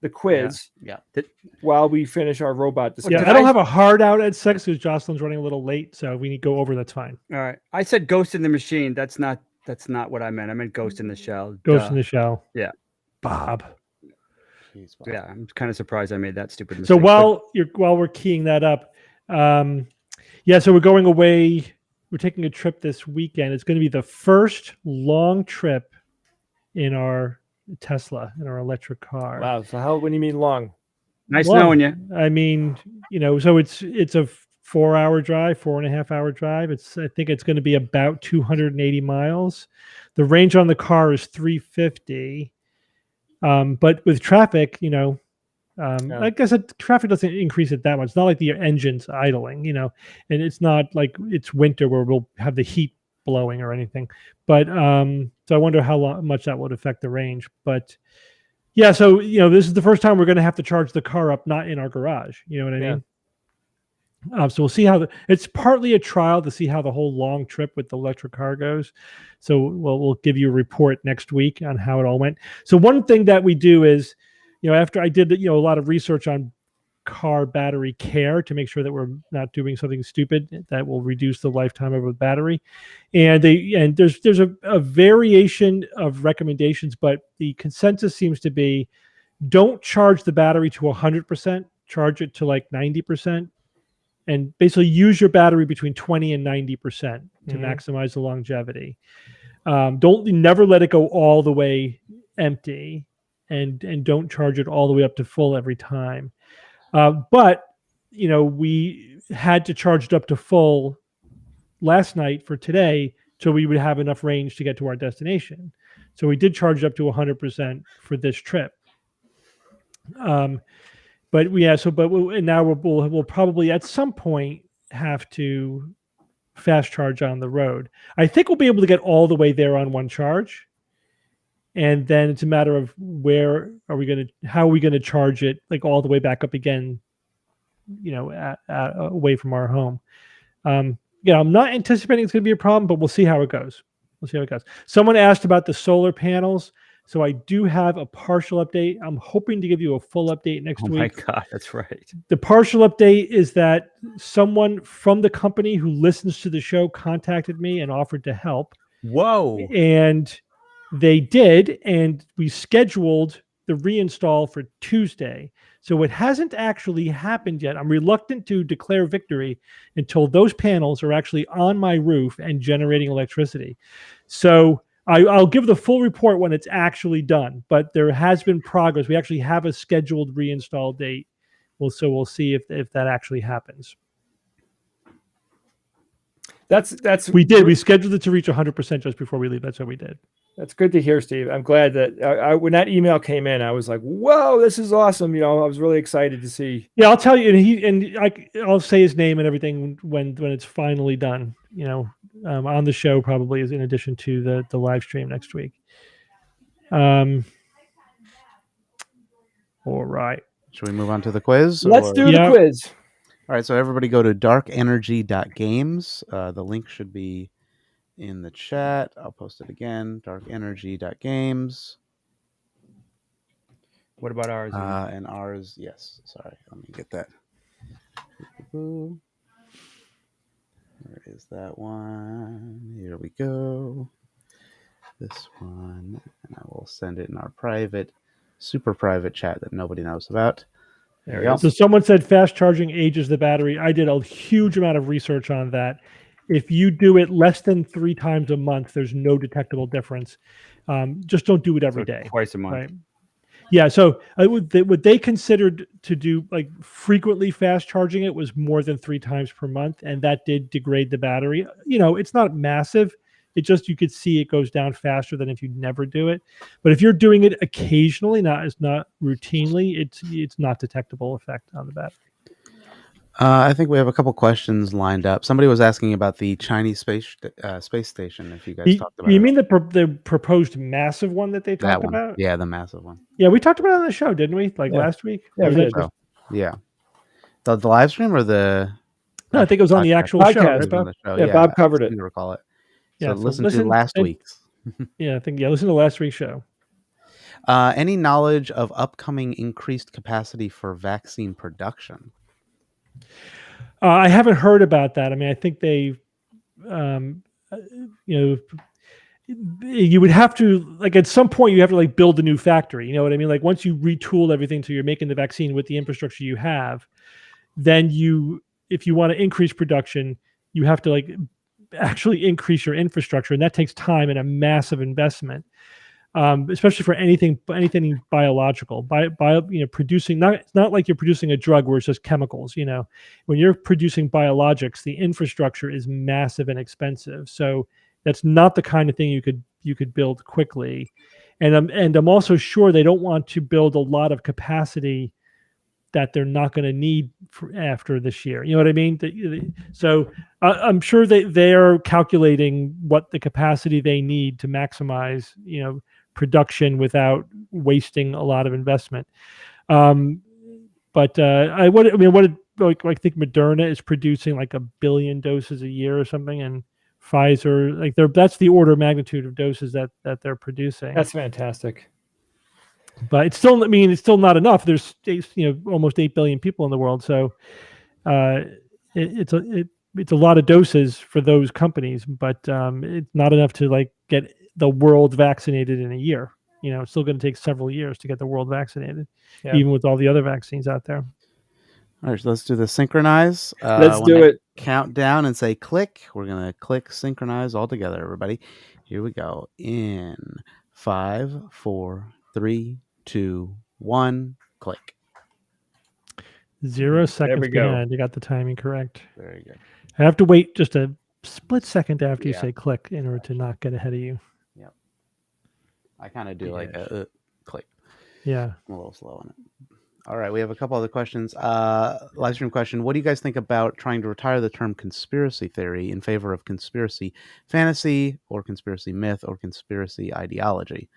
the quiz Yeah. while we finish our robot Well, discussion. Yeah, I don't have a hard out at 6 because Jocelyn's running a little late, so we need to go over. That's fine. All right. I said Ghost in the Machine. That's not what I meant. I meant Ghost in the Shell. Ghost Duh. in the Shell. Yeah. Bob. Jeez, wow. Yeah, I'm kind of surprised I made that stupid mistake. So while we're keying that up, so we're going away. We're taking a trip this weekend. It's going to be the first long trip in our Tesla, in our electric car. Wow. So what do you mean long? Nice Long. knowing you. I mean, so it's a 4-hour drive, 4.5-hour drive. I think it's going to be about 280 miles. The range on the car is 350. But with traffic, like I said, traffic doesn't increase it that much. It's not like the engine's idling, and it's not like it's winter where we'll have the heat blowing or anything. But so I wonder how much that would affect the range. But yeah, so this is the first time we're going to have to charge the car up, not in our garage. You know what I mean? So we'll see how it's partly a trial to see how the whole long trip with the electric car goes. So we'll give you a report next week on how it all went. So one thing that we do is, after I did a lot of research on car battery care to make sure that we're not doing something stupid that will reduce the lifetime of a battery, and there's a variation of recommendations, but the consensus seems to be don't charge the battery to 100%, charge it to like 90%. And basically use your battery between 20 and 90% to maximize the longevity. Never let it go all the way empty, and don't charge it all the way up to full every time. But we had to charge it up to full last night for today, so we would have enough range to get to our destination. So we did charge it up to 100% for this trip. But now we'll probably at some point have to fast charge on the road. I think we'll be able to get all the way there on one charge, and then it's a matter of how are we going to charge it like all the way back up again, away from our home. I'm not anticipating it's going to be a problem, but we'll see how it goes. Someone asked about the solar panels. So I do have a partial update. I'm hoping to give you a full update next week. Oh my God, that's right. The partial update is that someone from the company who listens to the show contacted me and offered to help. Whoa. And they did, and we scheduled the reinstall for Tuesday. So it hasn't actually happened yet. I'm reluctant to declare victory until those panels are actually on my roof and generating electricity. So I'll give the full report when it's actually done, but there has been progress. We actually have a scheduled reinstall date. We'll see if that actually happens. We did. We scheduled it to reach 100% just before we leave. That's what we did. That's good to hear, Steve. I'm glad that when that email came in, I was like, "Whoa, this is awesome!" I was really excited to see. Yeah, I'll tell you, I'll say his name and everything when it's finally done. On the show probably is in addition to the live stream next week. All right. Should we move on to the quiz? Let's do the quiz. All right, so everybody go to darkenergy.games. The link should be in the chat. I'll post it again, darkenergy.games. What about ours? And ours, yes. Sorry, let me get that. Where is that one? Here we go. This one. And I will send it in our super private chat that nobody knows about. There we go. So someone said fast charging ages the battery. I did a huge amount of research on that. If you do it less than 3 times a month, there's no detectable difference. Just don't do it every day. Twice a month. Right? Yeah. So what they considered to do like frequently fast charging it was more than 3 times per month. And that did degrade the battery. It's not massive. It just, you could see it goes down faster than if you never do it. But if you're doing it occasionally, not routinely, it's not detectable effect on the battery. I think we have a couple questions lined up. Somebody was asking about the Chinese space station. If you guys talked about it. You mean the proposed massive one that they talked about? Yeah, the massive one. Yeah, we talked about it on the show, didn't we? Last week? Yeah, we did. Yeah. The live stream or the... No, I think it was on the actual podcast, show. Right, Bob? Yeah, Bob covered it. I recall it. Yeah, so listen to last week's. Listen to last week's show. Any knowledge of upcoming increased capacity for vaccine production? I haven't heard about that. I mean, I think they, you know, you would have to, like, at some point you have to like build a new factory. You know what I mean? Like once you retool everything so you're making the vaccine with the infrastructure you have, then if you want to increase production, you have to like actually increase your infrastructure, and that takes time and a massive investment. Especially for anything biological. Producing, it's not like you're producing a drug where it's just chemicals. When you're producing biologics, the infrastructure is massive and expensive. So that's not the kind of thing you could build quickly. And I'm also sure they don't want to build a lot of capacity that they're not going to need after this year. You know what I mean? So I'm sure they're calculating what the capacity they need to maximize, production without wasting a lot of investment. I think Moderna is producing like 1 billion doses a year or something, and Pfizer, that's the order of magnitude of doses that they're producing. That's fantastic. But it's still not enough. There's almost 8 billion people in the world, so it's a lot of doses for those companies, but it's not enough to like get the world vaccinated in a year. It's still going to take several years to get the world vaccinated, even with all the other vaccines out there. All right, so let's do the synchronize. Let's do it. Count down and say click. We're going to click synchronize all together, everybody. Here we go. In 5, 4, 3, 2, 1, click. 0 seconds we go. behind. You got the timing correct. Very good. I have to wait just a split second after you Yeah. say click in order to not get ahead of you. Yep. I kind of do like a click. Yeah. I'm a little slow on it. All right, we have a couple other questions. Live stream question: what do you guys think about trying to retire the term conspiracy theory in favor of conspiracy fantasy, or conspiracy myth, or conspiracy ideology?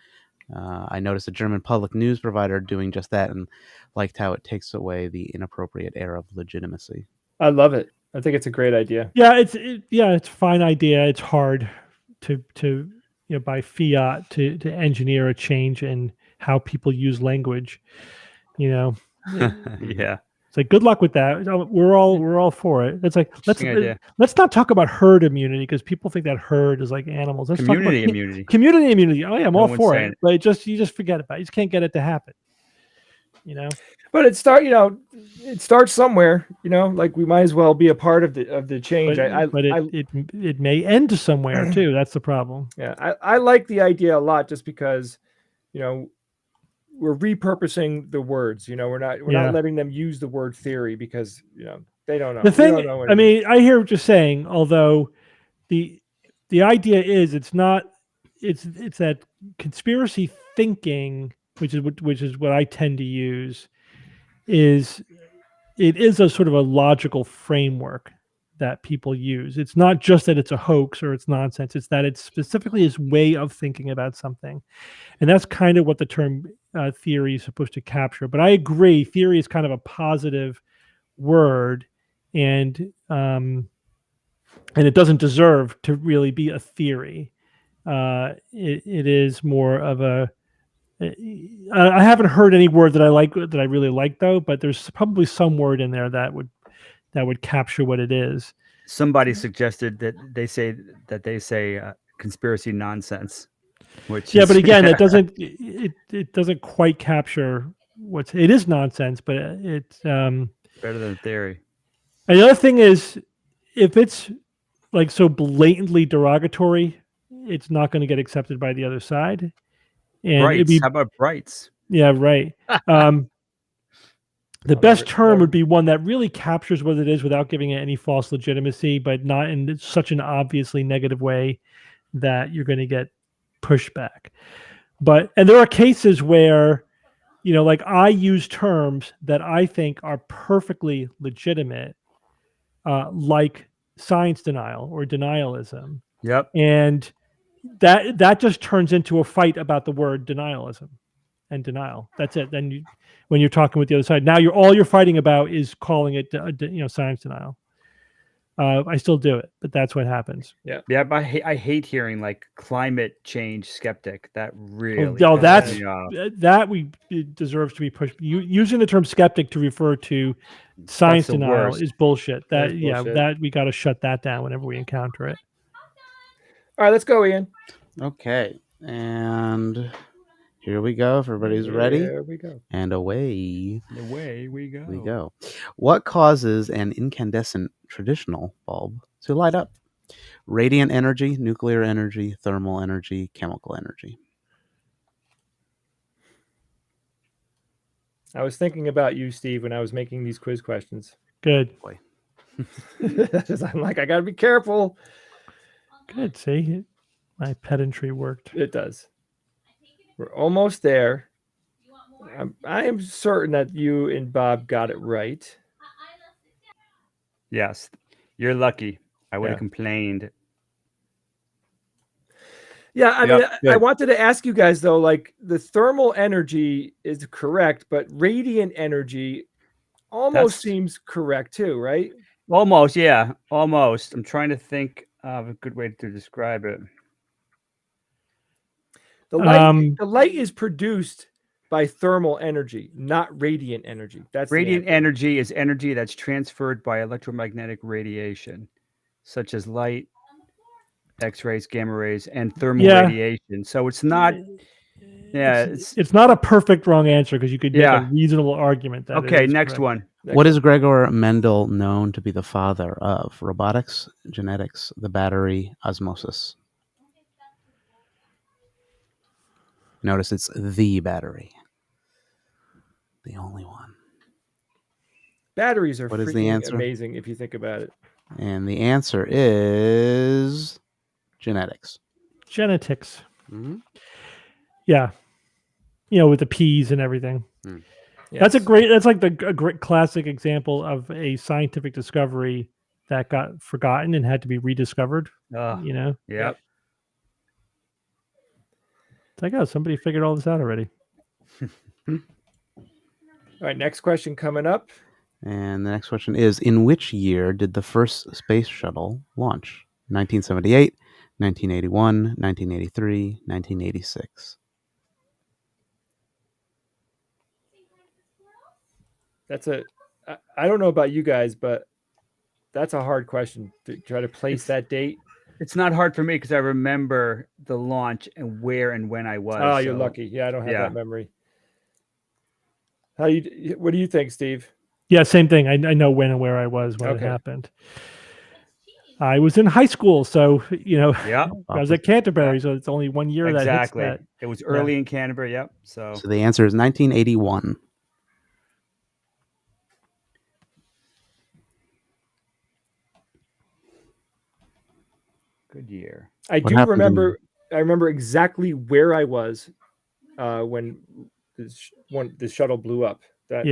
I noticed a German public news provider doing just that, and liked how it takes away the inappropriate air of legitimacy. I love it. I think it's a great idea. Yeah, it's a fine idea. It's hard to by fiat to engineer a change in how people use language. Yeah. It's like, good luck with that. We're all for it. It's like, idea. let's not talk about herd immunity, because people think that herd is like animals. Let's Community talk about immunity. Community immunity. Oh yeah, I'm No all one's for saying it. it. But you just forget about it. You just can't get it to happen. But it starts somewhere. Like we might as well be a part of the change. But it may end somewhere too. That's the problem. Yeah, I like the idea a lot, just because, we're repurposing the words. We're not letting them use the word theory, because they don't know. The thing, We don't know I anything. mean, I hear what you're saying. Although the idea is it's that conspiracy thinking, which is what I tend to use, is a sort of a logical framework that people use. It's not just that it's a hoax or it's nonsense. It's that it's specifically his way of thinking about something. And that's kind of what the term theory is supposed to capture. But I agree, theory is kind of a positive word, and it doesn't deserve to really be a theory. It is more of a. I haven't heard any word that I really like though, but there's probably some word in there that would capture what it is. Somebody suggested that they say conspiracy nonsense, which but again, it doesn't quite capture it is nonsense, but it's better than theory. And the other thing is, if it's like so blatantly derogatory, it's not going to get accepted by the other side. And Brights. How about brights? Yeah, right. The best term would be one that really captures what it is without giving it any false legitimacy, but not in such an obviously negative way that you're going to get pushback. And there are cases where, like I use terms that I think are perfectly legitimate, like science denial or denialism. Yep. And that just turns into a fight about the word denialism and denial. That's it. Then when you're talking with the other side, now all you're fighting about is calling it science denial. I still do it, but that's what happens. Yeah, but I hate hearing like climate change skeptic. That really Oh, that's pisses me off. it deserves to be pushed. Using the term skeptic to refer to science the denial worst. is bullshit. That That is yeah, bullshit. that we got to shut that down whenever we encounter it. All right, let's go, Ian. Okay, and here we go. If everybody's ready, There we go. and away Away we go. we go. What causes an incandescent traditional bulb to light up? Radiant energy, nuclear energy, thermal energy, chemical energy. I was thinking about you, Steve, when I was making these quiz questions. Good. I'm like, I got to be careful. Good. See, my pedantry worked. It does. We're almost there. I am certain that you and Bob got it right. Yes, you're lucky. I would have Yeah. complained. Yeah, I Yep, mean, I good. wanted to ask you guys though, like the thermal energy is correct, but radiant energy almost That's- seems correct too, right? Almost, yeah, almost. I'm trying to think of a good way to describe it. The light is produced by thermal energy, not radiant energy. That's the Radiant answer. energy is energy that's transferred by electromagnetic radiation, such as light, X-rays, gamma rays, and thermal Yeah. radiation. So it's not. Yeah, It's not a perfect wrong answer because you could make Yeah. a reasonable argument that it okay. is Next correct. one. What is Gregor Mendel known to be the father of? Robotics, genetics, the battery, osmosis. Notice it's the battery. The only one. Batteries are What is the freaking answer? amazing if you think about it. And the answer is genetics. Genetics. Mhm. Yeah. With the P's and everything. That's Yes. like a great classic example of a scientific discovery that got forgotten and had to be rediscovered. Ugh, It's yep. like, oh, somebody figured all this out already. All right, next question coming up. And the next question is, in which year did the first space shuttle launch? 1978, 1981, 1983, 1986. I don't know about you guys, but that's a hard question to try to place that date. It's not hard for me because I remember the launch and where and when I was. Oh, you're so- lucky. Yeah, I don't have yeah. that memory. What do you think, Steve? Yeah, same thing. I know when and where I was when it Okay. happened. I was in high school, so Yep. I was at Canterbury, Yep. so it's only 1 year Exactly. that hits that. It was early in Canterbury. Yep. So So the answer is 1981. good year. I What do happened remember. I remember exactly where I was when the shuttle blew up. That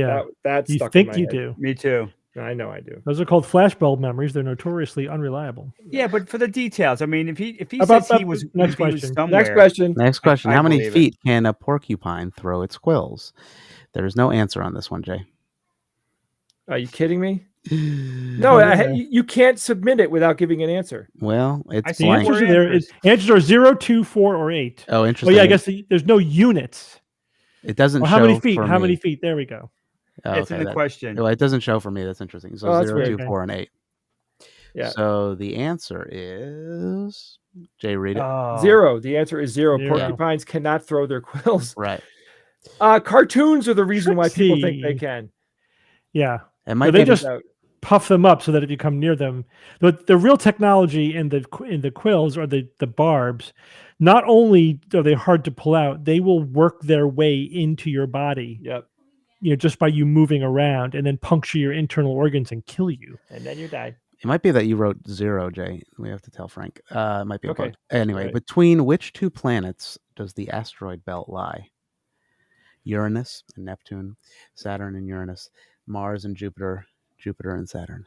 You stuck think in my you head. do. Me too. I know I do. Those are called flashbulb memories. They're notoriously unreliable. Yeah, but for the details, I mean, if he How about says he was next if he was question? somewhere, Next question. Next question. I How many believe it. feet can a porcupine throw its quills? There is no answer on this one, Jay. Are you kidding me? No, you can't submit it without giving an answer. Well, it's I see The blank. answers four are there. answers. Answers are 0, 2, 4, or 8. Oh, Oh interesting. yeah, I guess there's no units. It doesn't Or show how many feet? for How me. many feet? There we go. Oh, It's in the question. Well, it doesn't show for me. That's interesting. So Oh, that's 0, weird. 2, 4, and 8. Yeah. So the answer is Jay. Read it. Oh, 0. The answer is 0. Zero. Porcupines cannot throw their quills. Right. Cartoons are the reason why people think they Trixie. can. Yeah. It might they be just So, puff them up so that if you come near them, the real technology in the quills or the barbs, not only are they hard to pull out, they will work their way into your body. yep. Just by you moving around and then puncture your internal organs and kill you. And then you die. It might be that you wrote 0, Jay. We have to tell Frank. It might be a Okay. bug. Anyway, Right. between which two planets does the asteroid belt lie? Uranus and Neptune, Saturn and Uranus, Mars and Jupiter, Jupiter and Saturn.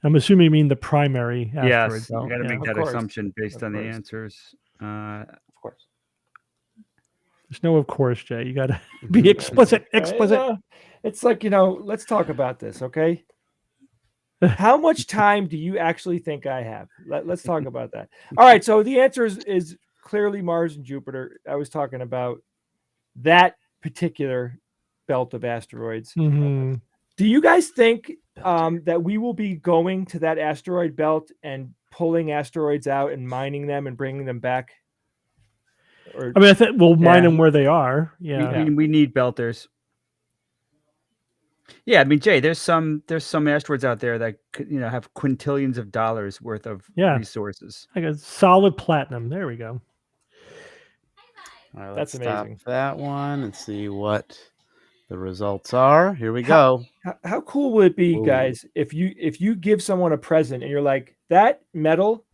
I'm assuming you mean the primary asteroid yes, belt. you got to Yeah. make Of that course. assumption based Of on the course. answers. Of course. There's no of course, Jay. You got to be explicit. Explicit. It's like, let's talk about this, okay? How much time do you actually think I have? Let's talk about that. All right. So the answer is clearly Mars and Jupiter. I was talking about that particular belt of asteroids. Mhm. Do you guys think that we will be going to that asteroid belt and pulling asteroids out and mining them and bringing them back? Or I mean, I think we'll mine Yeah. them where they are. Yeah. We need belters. Yeah, I mean, Jay, there's some asteroids out there that could, have quintillions of dollars worth of Yeah. resources. Like a solid platinum. There we go. All right, That's let's stop amazing. that one and see what the results are. Here we go. How cool would it be, Ooh. guys, if you give someone a present and you're like, that metal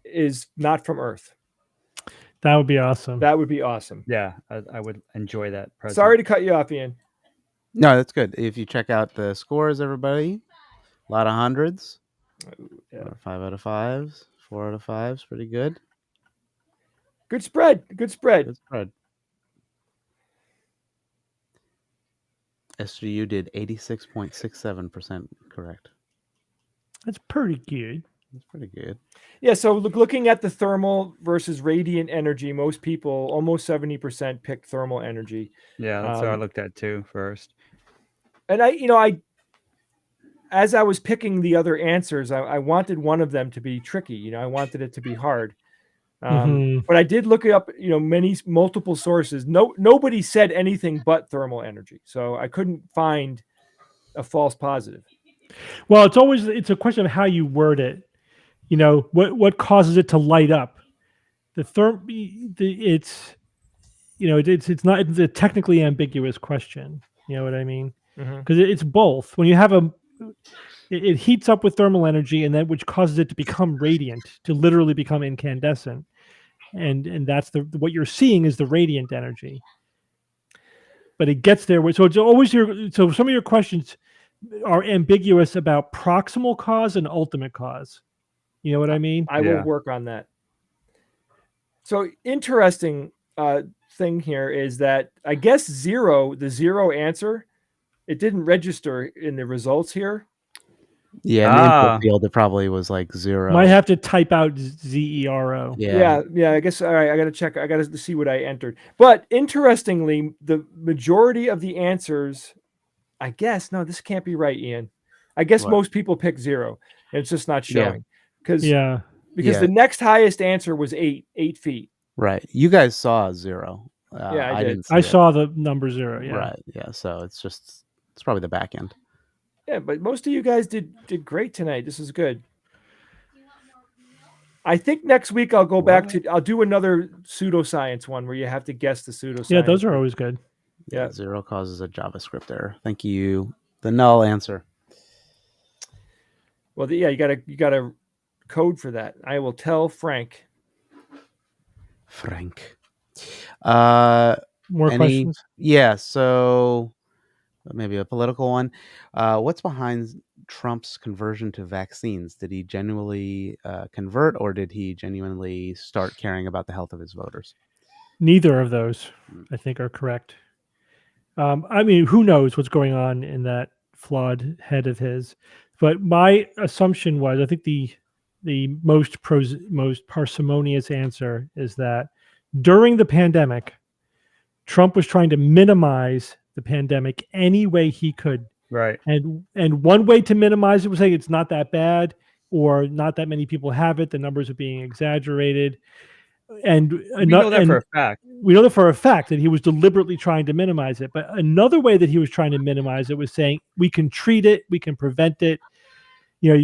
is not from Earth? That would be awesome. That would be awesome. Yeah, I would enjoy that present. Sorry to cut you off, Ian. No, that's good. If you check out the scores, everybody, a lot of hundreds. Yeah. 5 out of 5s, 4 out of 5s, pretty good. Good spread. Good spread. Good spread. SGU did 86.67% correct. That's pretty good. That's pretty good. Yeah, so looking at the thermal versus radiant energy, most people, almost 70%, picked thermal energy. Yeah, that's what I looked at too first. And I as I was picking the other answers, I wanted one of them to be tricky. I wanted it to be hard. Mhm. But I did look up, multiple sources. Nobody said anything but thermal energy, so I couldn't find a false positive. Well, it's a question of how you word it. What causes it to light up? It's a technically ambiguous question. You know what I mean? Because it's both. When you have it heats up with thermal energy, and then which causes it to become radiant, to literally become incandescent, and that's what you're seeing is the radiant energy. But it gets there. So it's always so some of your questions are ambiguous about proximal cause and ultimate cause. You know what I mean? I will work on that. So interesting thing here is that I guess the zero answer, it didn't register in the results here. Yeah, in the input field, it probably was like 0. Might have to type out ZERO. Yeah. I guess. All right, I got to check. I got to see what I entered. But interestingly, the majority of the answers, I guess, no, this can't be right, Ian. I guess most people pick 0. And it's just not showing because the next highest answer was 8 feet. Right. You guys saw 0. Yeah, I did. I saw the number 0. Yeah. Right. Yeah. So it's probably the back end. Yeah, but most of you guys did great tonight. This is good. I think next week I'll go back to. I'll do another pseudoscience one where you have to guess the pseudoscience. Yeah, those are always good. Yeah, 0 causes a JavaScript error. Thank you. The null answer. Well, you got a code for that. I will tell Frank. More questions? Yeah. So maybe a political one. What's behind Trump's conversion to vaccines? Did he genuinely convert, or did he genuinely start caring about the health of his voters? Neither of those, I think, are correct. I mean, who knows what's going on in that flawed head of his? But my assumption was, I think the most parsimonious answer is that during the pandemic, Trump was trying to minimize the pandemic any way he could. Right. And one way to minimize it was saying it's not that bad, or not that many people have it. The numbers are being exaggerated. And we know that for a fact. We know that for a fact that he was deliberately trying to minimize it. But another way that he was trying to minimize it was saying we can treat it, we can prevent it.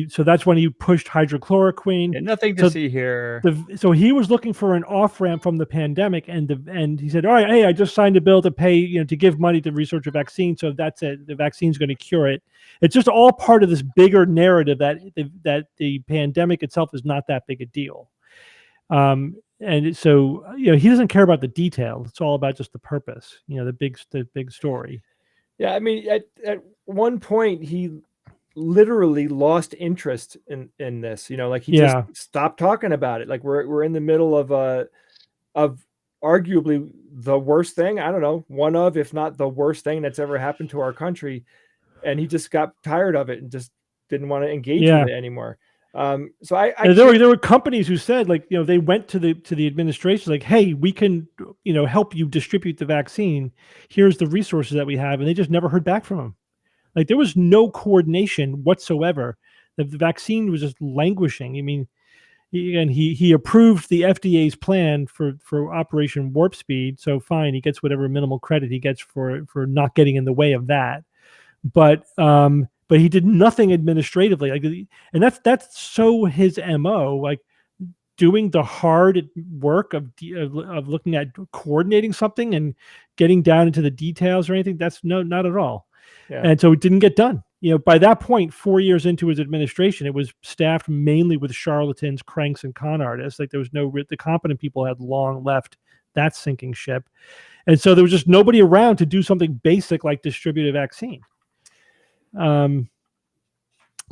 So that's when he pushed hydrochloroquine. Yeah, nothing to see here. So he was looking for an off ramp from the pandemic, and he said, "All right, hey, I just signed a bill to pay, to give money to research a vaccine. So that's it. The vaccine's going to cure it." It's just all part of this bigger narrative that the pandemic itself is not that big a deal. And so, he doesn't care about the details. It's all about just the purpose, the big story. Yeah, I mean, at one point he literally lost interest in this. Like he just stopped talking about it. Like we're in the middle of arguably the worst thing. I don't know, one of, if not the worst thing that's ever happened to our country, and he just got tired of it and just didn't want to engage Yeah. with it anymore. So I And there were companies who said, like, they went to the administration, like, hey, we can, help you distribute the vaccine. Here's the resources that we have. And they just never heard back from them. Like, there was no coordination whatsoever. The vaccine was just languishing. I mean, he approved the FDA's plan for Operation Warp Speed. So fine, he gets whatever minimal credit he gets for not getting in the way of that. But he did nothing administratively. Like, and that's so his MO. Like, doing the hard work of looking at coordinating something and getting down into the details or anything. That's not at all. Yeah. And so it didn't get done. By that point, 4 years into his administration, it was staffed mainly with charlatans, cranks, and con artists. Like, there was the competent people had long left that sinking ship. And so there was just nobody around to do something basic like distribute a vaccine. And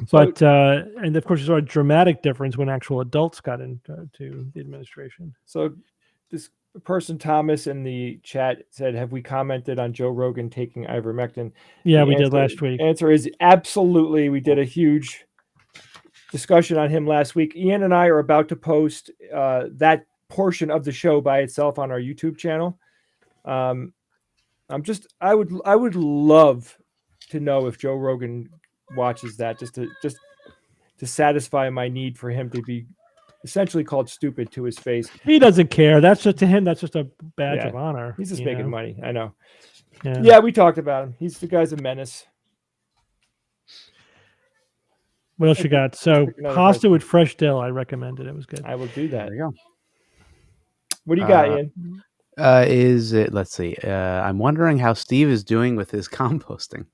of course, you saw a dramatic difference when actual adults got into the administration. So this person, Thomas, in the chat said, have we commented on Joe Rogan taking ivermectin? Yeah, we did last week. Answer is absolutely. We did a huge discussion on him last week. Ian and I are about to post that portion of the show by itself on our YouTube channel. I would love to know if Joe Rogan watches that, just to satisfy my need for him to be essentially called stupid to his face. He doesn't care. That's just, to him, that's just a badge of honor. He's just making money. I know. Yeah, we talked about him. The guy's a menace. What else you got? So pasta with fresh dill, I recommended. It was good. I will do that. There you go. What do you got, Ian? Let's see. I'm wondering how Steve is doing with his composting.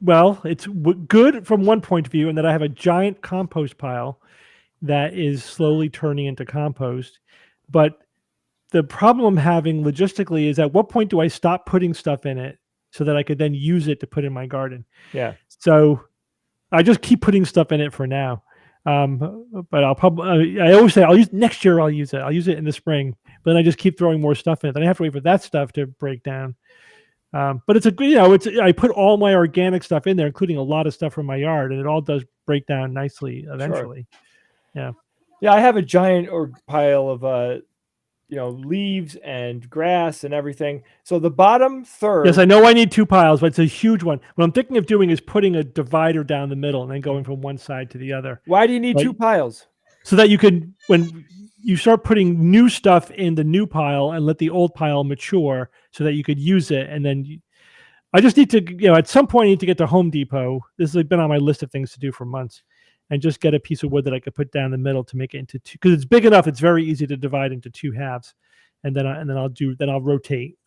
Well, it's good from one point of view, in that I have a giant compost pile that is slowly turning into compost. But the problem I'm having logistically is, at what point do I stop putting stuff in it so that I could then use it to put in my garden? Yeah. So I just keep putting stuff in it for now. But I'll probably, I always say next year I'll use it. I'll use it in the spring, but then I just keep throwing more stuff in it. Then I have to wait for that stuff to break down. But it's I put all my organic stuff in there, including a lot of stuff from my yard, and it all does break down nicely eventually. Sure. Yeah. I have a giant pile of, leaves and grass and everything. So the bottom third. Yes, I know I need 2 piles, but it's a huge one. What I'm thinking of doing is putting a divider down the middle and then going from one side to the other. Why do you need 2 piles? So that you can, when you start putting new stuff in the new pile, and let the old pile mature so that you could use it. And then I just need to, at some point I need to get to Home Depot. This has been on my list of things to do for months, and just get a piece of wood that I could put down the middle to make it into 2, because it's big enough. It's very easy to divide into 2 halves, and then I'll rotate.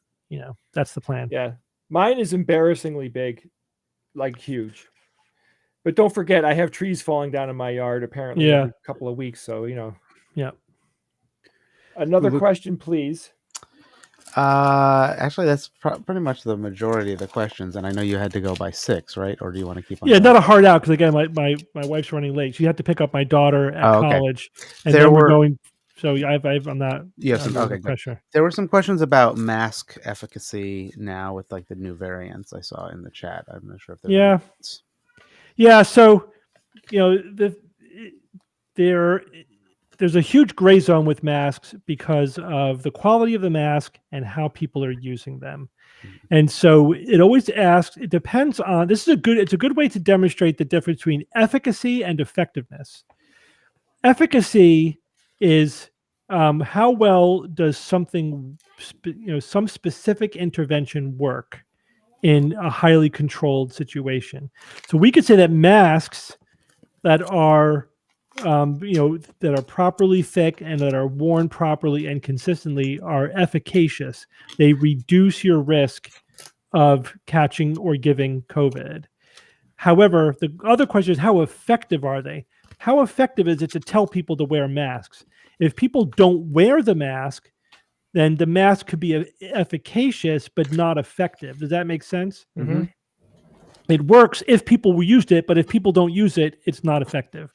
That's the plan. Yeah, mine is embarrassingly big, like huge. But don't forget, I have trees falling down in my yard apparently every couple of weeks. So Yeah. Another question, please. Actually, that's pretty much the majority of the questions, and I know you had to go by 6, right? Or do you want to keep on? Yeah, not a hard out, because again, my wife's running late. She had to pick up my daughter at college, and then we're going. So I'm not. Yes, under pressure. There were some questions about mask efficacy now with like the new variants I saw in the chat. I'm not sure if they're Yeah. So, there's a huge gray zone with masks because of the quality of the mask and how people are using them. And so it always asks, it depends on, it's a good way to demonstrate the difference between efficacy and effectiveness. Efficacy is how well does something, some specific intervention work in a highly controlled situation. So we could say that masks that are that are properly thick and that are worn properly and consistently are efficacious. They reduce your risk of catching or giving COVID. However, the other question is, how effective are they? How effective is it to tell people to wear masks? If people don't wear the mask, then the mask could be efficacious but not effective. Does that make sense? Mm-hmm. It works if people used it, but if people don't use it, it's not effective.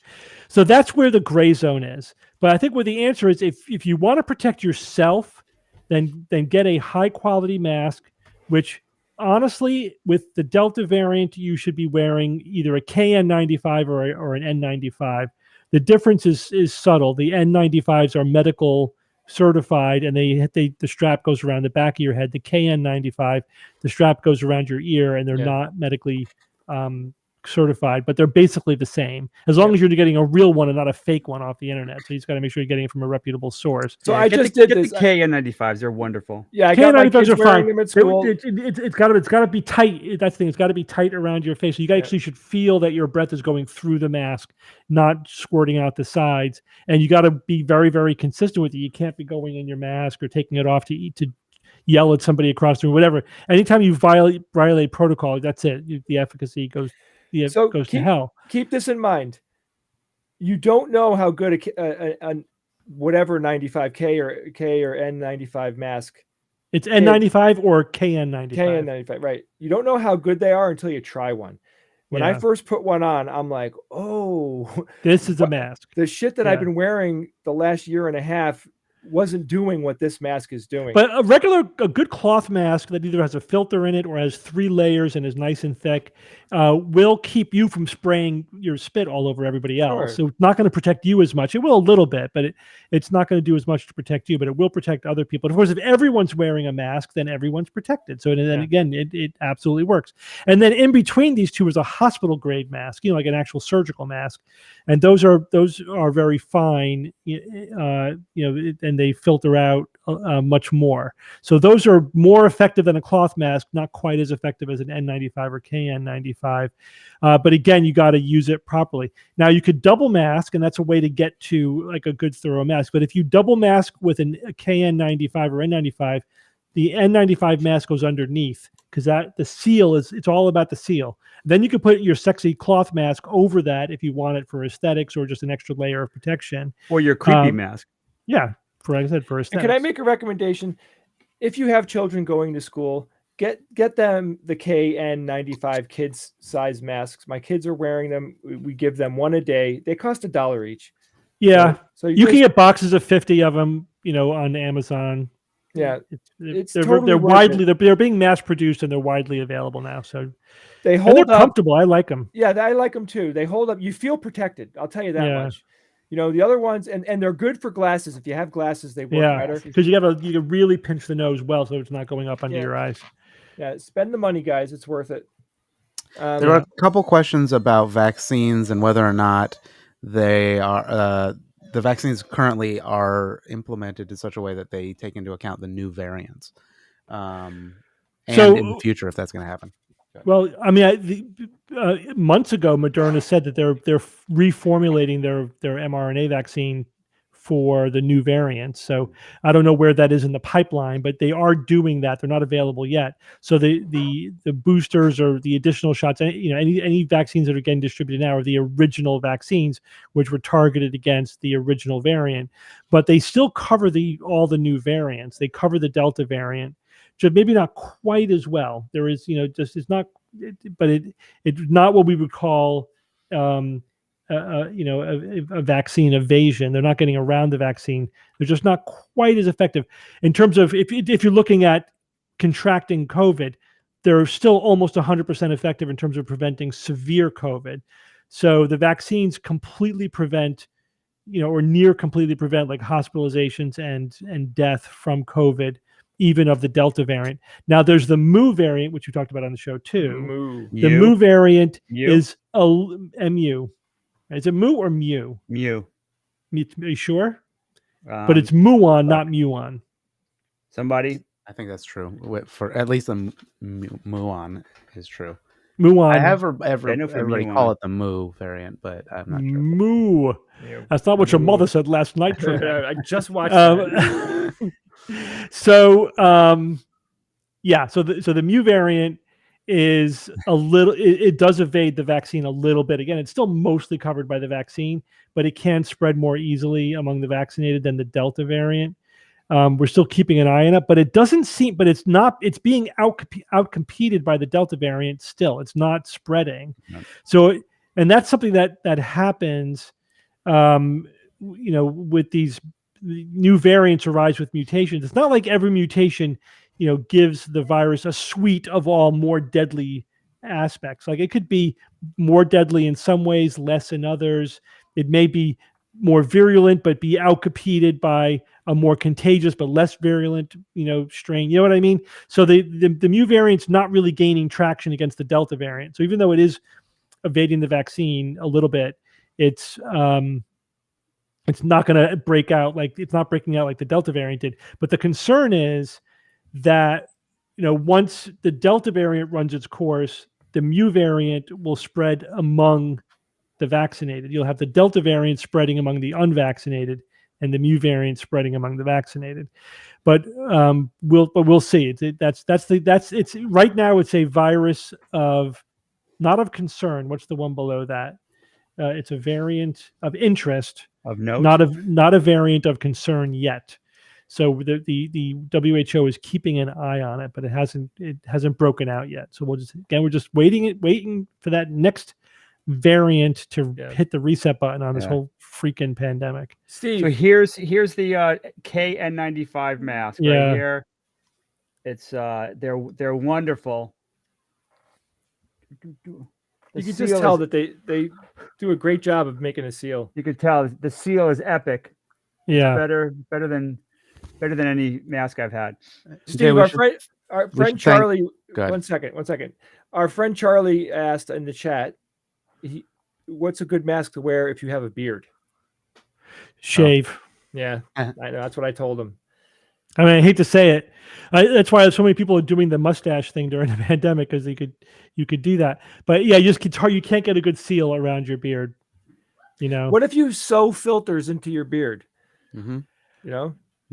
So that's where the gray zone is. But I think what the answer is, if you want to protect yourself, then get a high quality mask, which honestly, with the Delta variant, you should be wearing either a KN95 or an N95. The difference is subtle. The N95s are medical certified, and the strap goes around the back of your head. The KN95, the strap goes around your ear, and they're not medically certified, but they're basically the same as long as you're getting a real one and not a fake one off the internet. So you just got to make sure you're getting it from a reputable source. So I just did this. The KN95s, they're wonderful. Yeah, I got my kids wearing them at school. It's got to be tight. That's the thing. It's got to be tight around your face. So you actually should feel that your breath is going through the mask, not squirting out the sides. And you got to be very, very consistent with it. You can't be going in your mask or taking it off to yell at somebody across the room, whatever. Anytime you violate protocol, that's it. The efficacy goes to hell. Keep this in mind. You don't know how good a whatever 95K or N95 mask. It's N95 or KN95. KN95, right. You don't know how good they are until you try one. When I first put one on, I'm like, oh, this is a mask. The shit that I've been wearing the last year and a half wasn't doing what this mask is doing. But a good cloth mask that either has a filter in it or has 3 layers and is nice and thick will keep you from spraying your spit all over everybody else. Sure. So it's not going to protect you as much. It will a little bit, but it's not going to do as much to protect you, but it will protect other people. And of course, if everyone's wearing a mask, then everyone's protected. So then again, it absolutely works. And then in between these two is a hospital grade mask, like an actual surgical mask. And those are very fine, and they filter out much more. So those are more effective than a cloth mask, not quite as effective as an N95 or KN95. But again, you got to use it properly. Now you could double mask, and that's a way to get to like a good thorough mask. But if you double mask with a KN95 or N95, the N95 mask goes underneath because the seal it's all about the seal. Then you can put your sexy cloth mask over that if you want it for aesthetics or just an extra layer of protection. Or your creepy mask. Yeah, like I said, for aesthetics. And can I make a recommendation? If you have children going to school, get them the KN95 kids size masks. My kids are wearing them. We give them one a day. They cost $1 each. Yeah. So you can get boxes of 50 of them, on Amazon. Yeah. They're being mass produced and they're widely available now. So they're comfortable. I like them. Yeah, I like them too. They hold up. You feel protected. I'll tell you that much. The other ones, and they're good for glasses. If you have glasses, they work better. Because you can really pinch the nose well, so it's not going up under your eyes. Yeah, spend the money, guys. It's worth it. There are a couple questions about vaccines and whether or not they are the vaccines currently are implemented in such a way that they take into account the new variants, and in the future, if that's going to happen. Well, I mean, months ago, Moderna said that they're reformulating their mRNA vaccine for the new variants. So I don't know where that is in the pipeline, but they are doing that. They're not available yet. So the boosters or the additional shots, any vaccines that are getting distributed now are the original vaccines, which were targeted against the original variant. But they still cover all the new variants. They cover the Delta variant. So maybe not quite as well. There is, it's not, but it's not what we would call, a vaccine evasion. They're not getting around the vaccine. They're just not quite as effective in terms of if you're looking at contracting COVID, they're still almost 100% effective in terms of preventing severe COVID. So the vaccines completely prevent, or near completely prevent like hospitalizations and death from COVID, even of the Delta variant. Now there's the Mu variant, which we talked about on the show too. The Mu variant is a Mu. Is it Mu or Mu? Mu. Are you sure? But it's Muon, not Muon. Somebody? I think that's true. For at least the Muon is true. Muon. I have everybody call it the Mu variant, but I'm not sure. Mu. That's not what your mother said last night. I just watched that. So the Mu variant is a little, it does evade the vaccine a little bit. Again, it's still mostly covered by the vaccine, but it can spread more easily among the vaccinated than the Delta variant. We're still keeping an eye on it, but it doesn't seem, but it's being outcompeted by the Delta variant still. It's not spreading. No. So, and that's something that happens, with these new variants arise with mutations. It's not like every mutation gives the virus a suite of all more deadly aspects. Like it could be more deadly in some ways, less in others. It may be more virulent, but be outcompeted by a more contagious but less virulent, strain. You know what I mean? So the mu variant's not really gaining traction against the Delta variant. So even though it is evading the vaccine a little bit, it's not going to break out it's not breaking out like the Delta variant did. But the concern is that once the Delta variant runs its course, the mu variant will spread among the vaccinated. You'll have the Delta variant spreading among the unvaccinated, and the mu variant spreading among the vaccinated. But we'll see. It's right now. It's a virus of not of concern. What's the one below that? It's a variant of interest, Of note, not a variant of concern yet. So the WHO is keeping an eye on it, but it hasn't broken out yet. So we're just waiting for that next variant to hit the reset button on this whole freaking pandemic. Steve, so here's the KN95 mask right here. It's they're wonderful. You can just tell that they do a great job of making a seal. You could tell the seal is epic. Yeah, better than any mask I've had. Steve, our friend Charlie. Go ahead. One second. Our friend Charlie asked in the chat, what's a good mask to wear if you have a beard? shave. Yeah, I know. That's what I told him. I mean, I hate to say it. That's why so many people are doing the mustache thing during the pandemic, because you could do that. But yeah, you can't get a good seal around your beard. What if you sew filters into your beard? Mm-hmm.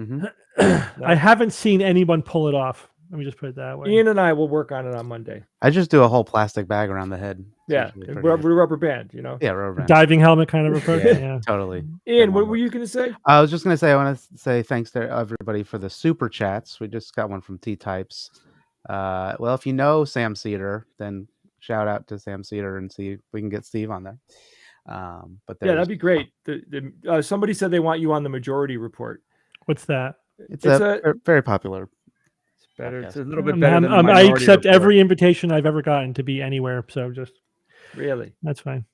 Mm-hmm. I haven't seen anyone pull it off. Let me just put it that way. Ian and I will work on it on Monday. I just do a whole plastic bag around the head. Yeah, rubber band. Yeah, rubber band. Diving helmet kind of approach. Yeah. Totally. Ian, what were you going to say? I was just going to say, I want to say thanks to everybody for the super chats. We just got one from T-Types. Well, if you know Sam Cedar, then shout out to Sam Cedar and see if we can get Steve on there. But that'd be great. Somebody said they want you on the Majority Report. What's that? It's a very popular. Better. podcast. It's a little bit better than I accept every invitation I've ever gotten to be anywhere. So just really, that's fine.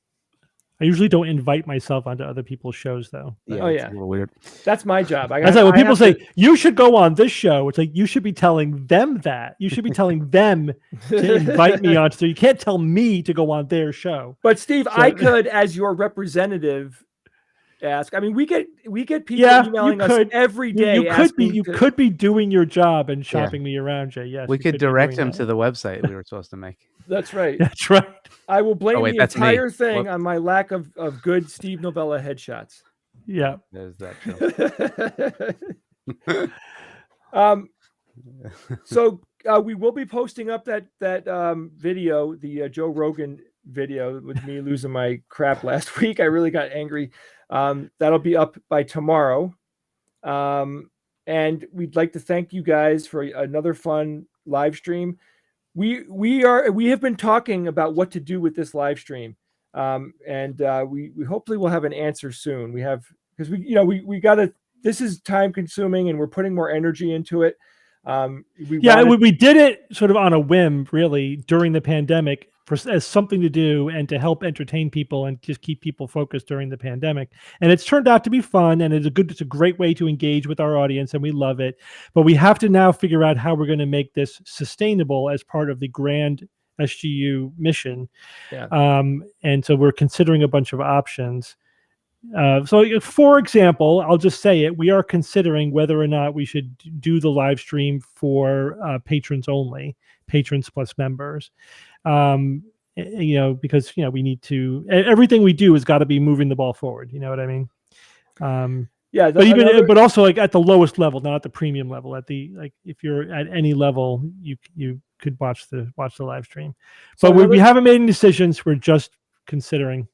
I usually don't invite myself onto other people's shows, though. Yeah, It's a little weird. That's my job. That's like when people say you should go on this show. It's like you should be telling them that. You should be telling them to invite me on. So you can't tell me to go on their show. But Steve, I could, as your representative, ask. I mean, we get people emailing us every day. You could be doing your job and shopping me around, Jay. Yes, we could direct him to the website we were supposed to make. That's right. That's right. I will blame the entire thing on my lack of good Steve Novella headshots. Yeah, there's that. So we will be posting up that video, the Joe Rogan video with me losing my crap last week. I really got angry. That'll be up by tomorrow. And we'd like to thank you guys for another fun live stream. We have been talking about what to do with this live stream. And we hopefully will have an answer soon. We have, because we gotta, this is time consuming and we're putting more energy into it. We did it sort of on a whim, really, during the pandemic as something to do and to help entertain people and just keep people focused during the pandemic. And it's turned out to be fun, and it's a great way to engage with our audience, and we love it. But we have to now figure out how we're going to make this sustainable as part of the grand SGU mission. Yeah. And so we're considering a bunch of options. So, for example, I'll just say it. We are considering whether or not we should do the live stream for patrons only, patrons plus members. Because we need to. Everything we do has got to be moving the ball forward. You know what I mean? But also like at the lowest level, not at the premium level. If you're at any level, you could watch the live stream. But we haven't made any decisions. We're just considering.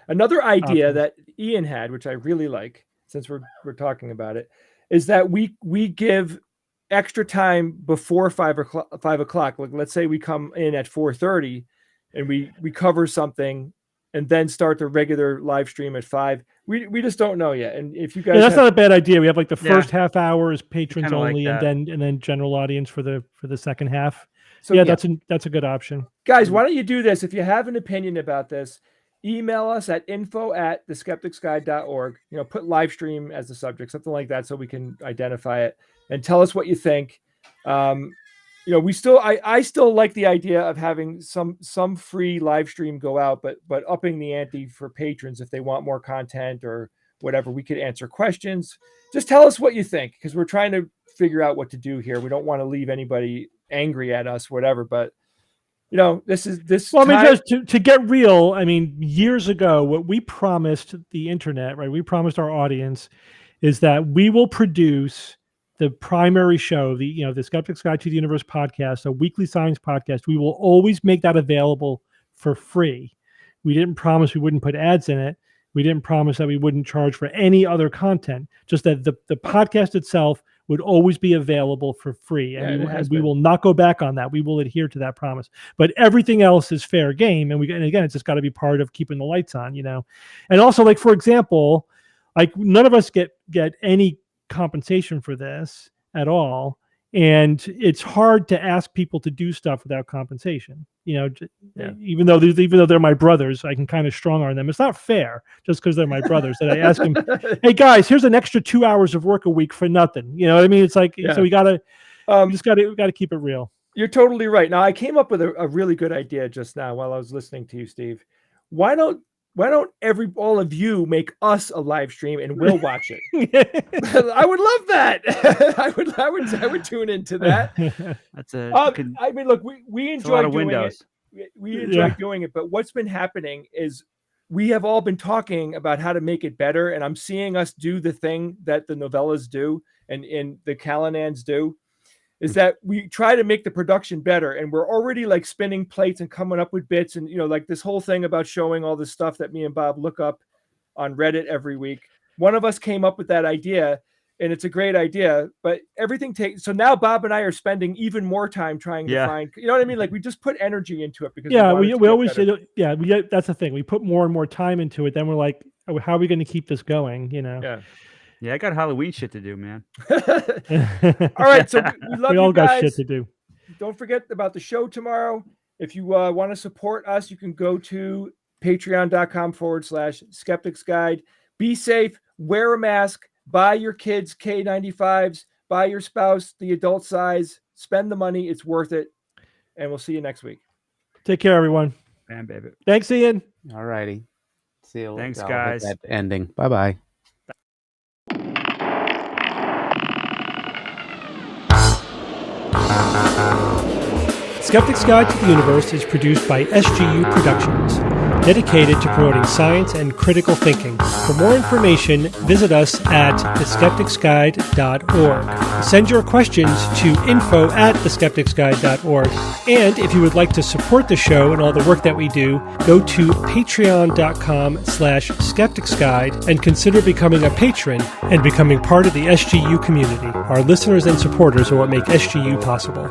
Another idea that Ian had, which I really like, since we're talking about it, is that we give extra time before 5 o'clock. Like, let's say we come in at 4:30 and we cover something and then start the regular live stream at 5. We just don't know yet. And if you guys Yeah, that's have, not a bad idea. We have like the Yeah. first half hour is patrons kinda like only, that. and then general audience for the second half. so Yeah, that's a good option. guys, why don't you do this? If you have an opinion about this, email us at info@theskepticsguide.org. Put live stream as the subject, something like that, so we can identify it, and tell us what you think. I still like the idea of having some free live stream go out, but upping the ante for patrons if they want more content or whatever. We could answer questions. Just tell us what you think, because we're trying to figure out what to do here. We don't want to leave anybody angry at us, whatever. But this is this. Well, I mean, time- just to get real, I mean, years ago, what we promised the internet, right? We promised our audience is that we will produce the primary show, the Skeptic's Guide to the Universe podcast, a weekly science podcast. We will always make that available for free. We didn't promise we wouldn't put ads in it. We didn't promise that we wouldn't charge for any other content, just that the podcast itself would always be available for free. And, Yeah, it has we been. will not go back on that. We will adhere to that promise. But everything else is fair game. And again, it's just got to be part of keeping the lights on, And also, like, for example, like, none of us get any compensation for this at all. And it's hard to ask people to do stuff without compensation. Even though they're my brothers, I can kind of strong arm them. It's not fair just because they're my brothers that I ask them, hey guys, here's an extra 2 hours of work a week for nothing. You know what I mean? It's like, so we gotta keep it real. You're totally right. Now, I came up with a really good idea just now while I was listening to you, Steve. Why don't all of you make us a live stream and we'll watch it? I would love that. I would tune into that. That's a I mean, look, we it's a lot enjoy of doing windows. it. We enjoy Yeah. doing it, but what's been happening is we have all been talking about how to make it better, and I'm seeing us do the thing that the novellas do and the Callanans do, is that we try to make the production better, and we're already like spinning plates and coming up with bits, and like this whole thing about showing all this stuff that me and Bob look up on Reddit every week. One of us came up with that idea, and it's a great idea, but everything takes, so now Bob and I are spending even more time trying to find, you know what I mean? Like, we just put energy into it because Yeah, we we always say, that's the thing. We put more and more time into it. Then we're like, oh, how are we going to keep this going? Yeah, I got Halloween shit to do, man. All right, so we love We all you got guys. shit to do. Don't forget about the show tomorrow. If you want to support us, you can go to patreon.com/Skeptics Guide. Be safe, wear a mask, buy your kids K95s, buy your spouse the adult size, spend the money. It's worth it. And we'll see you next week. Take care, everyone. Man, baby. Thanks, Ian. All righty. See you later. Thanks, I'll hit guys. that ending. Bye-bye. Skeptic's Guide to the Universe is produced by SGU Productions, dedicated to promoting science and critical thinking. For more information, visit us at theskepticsguide.org. Send your questions to info@theskepticsguide.org. And if you would like to support the show and all the work that we do, go to patreon.com/skepticsguide and consider becoming a patron and becoming part of the SGU community. Our listeners and supporters are what make SGU possible.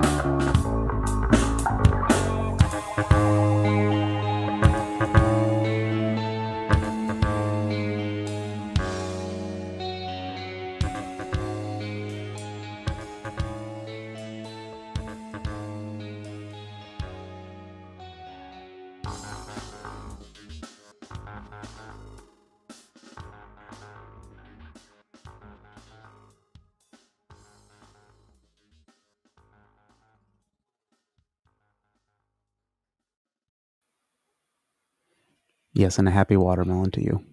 Yes, and a happy watermelon to you.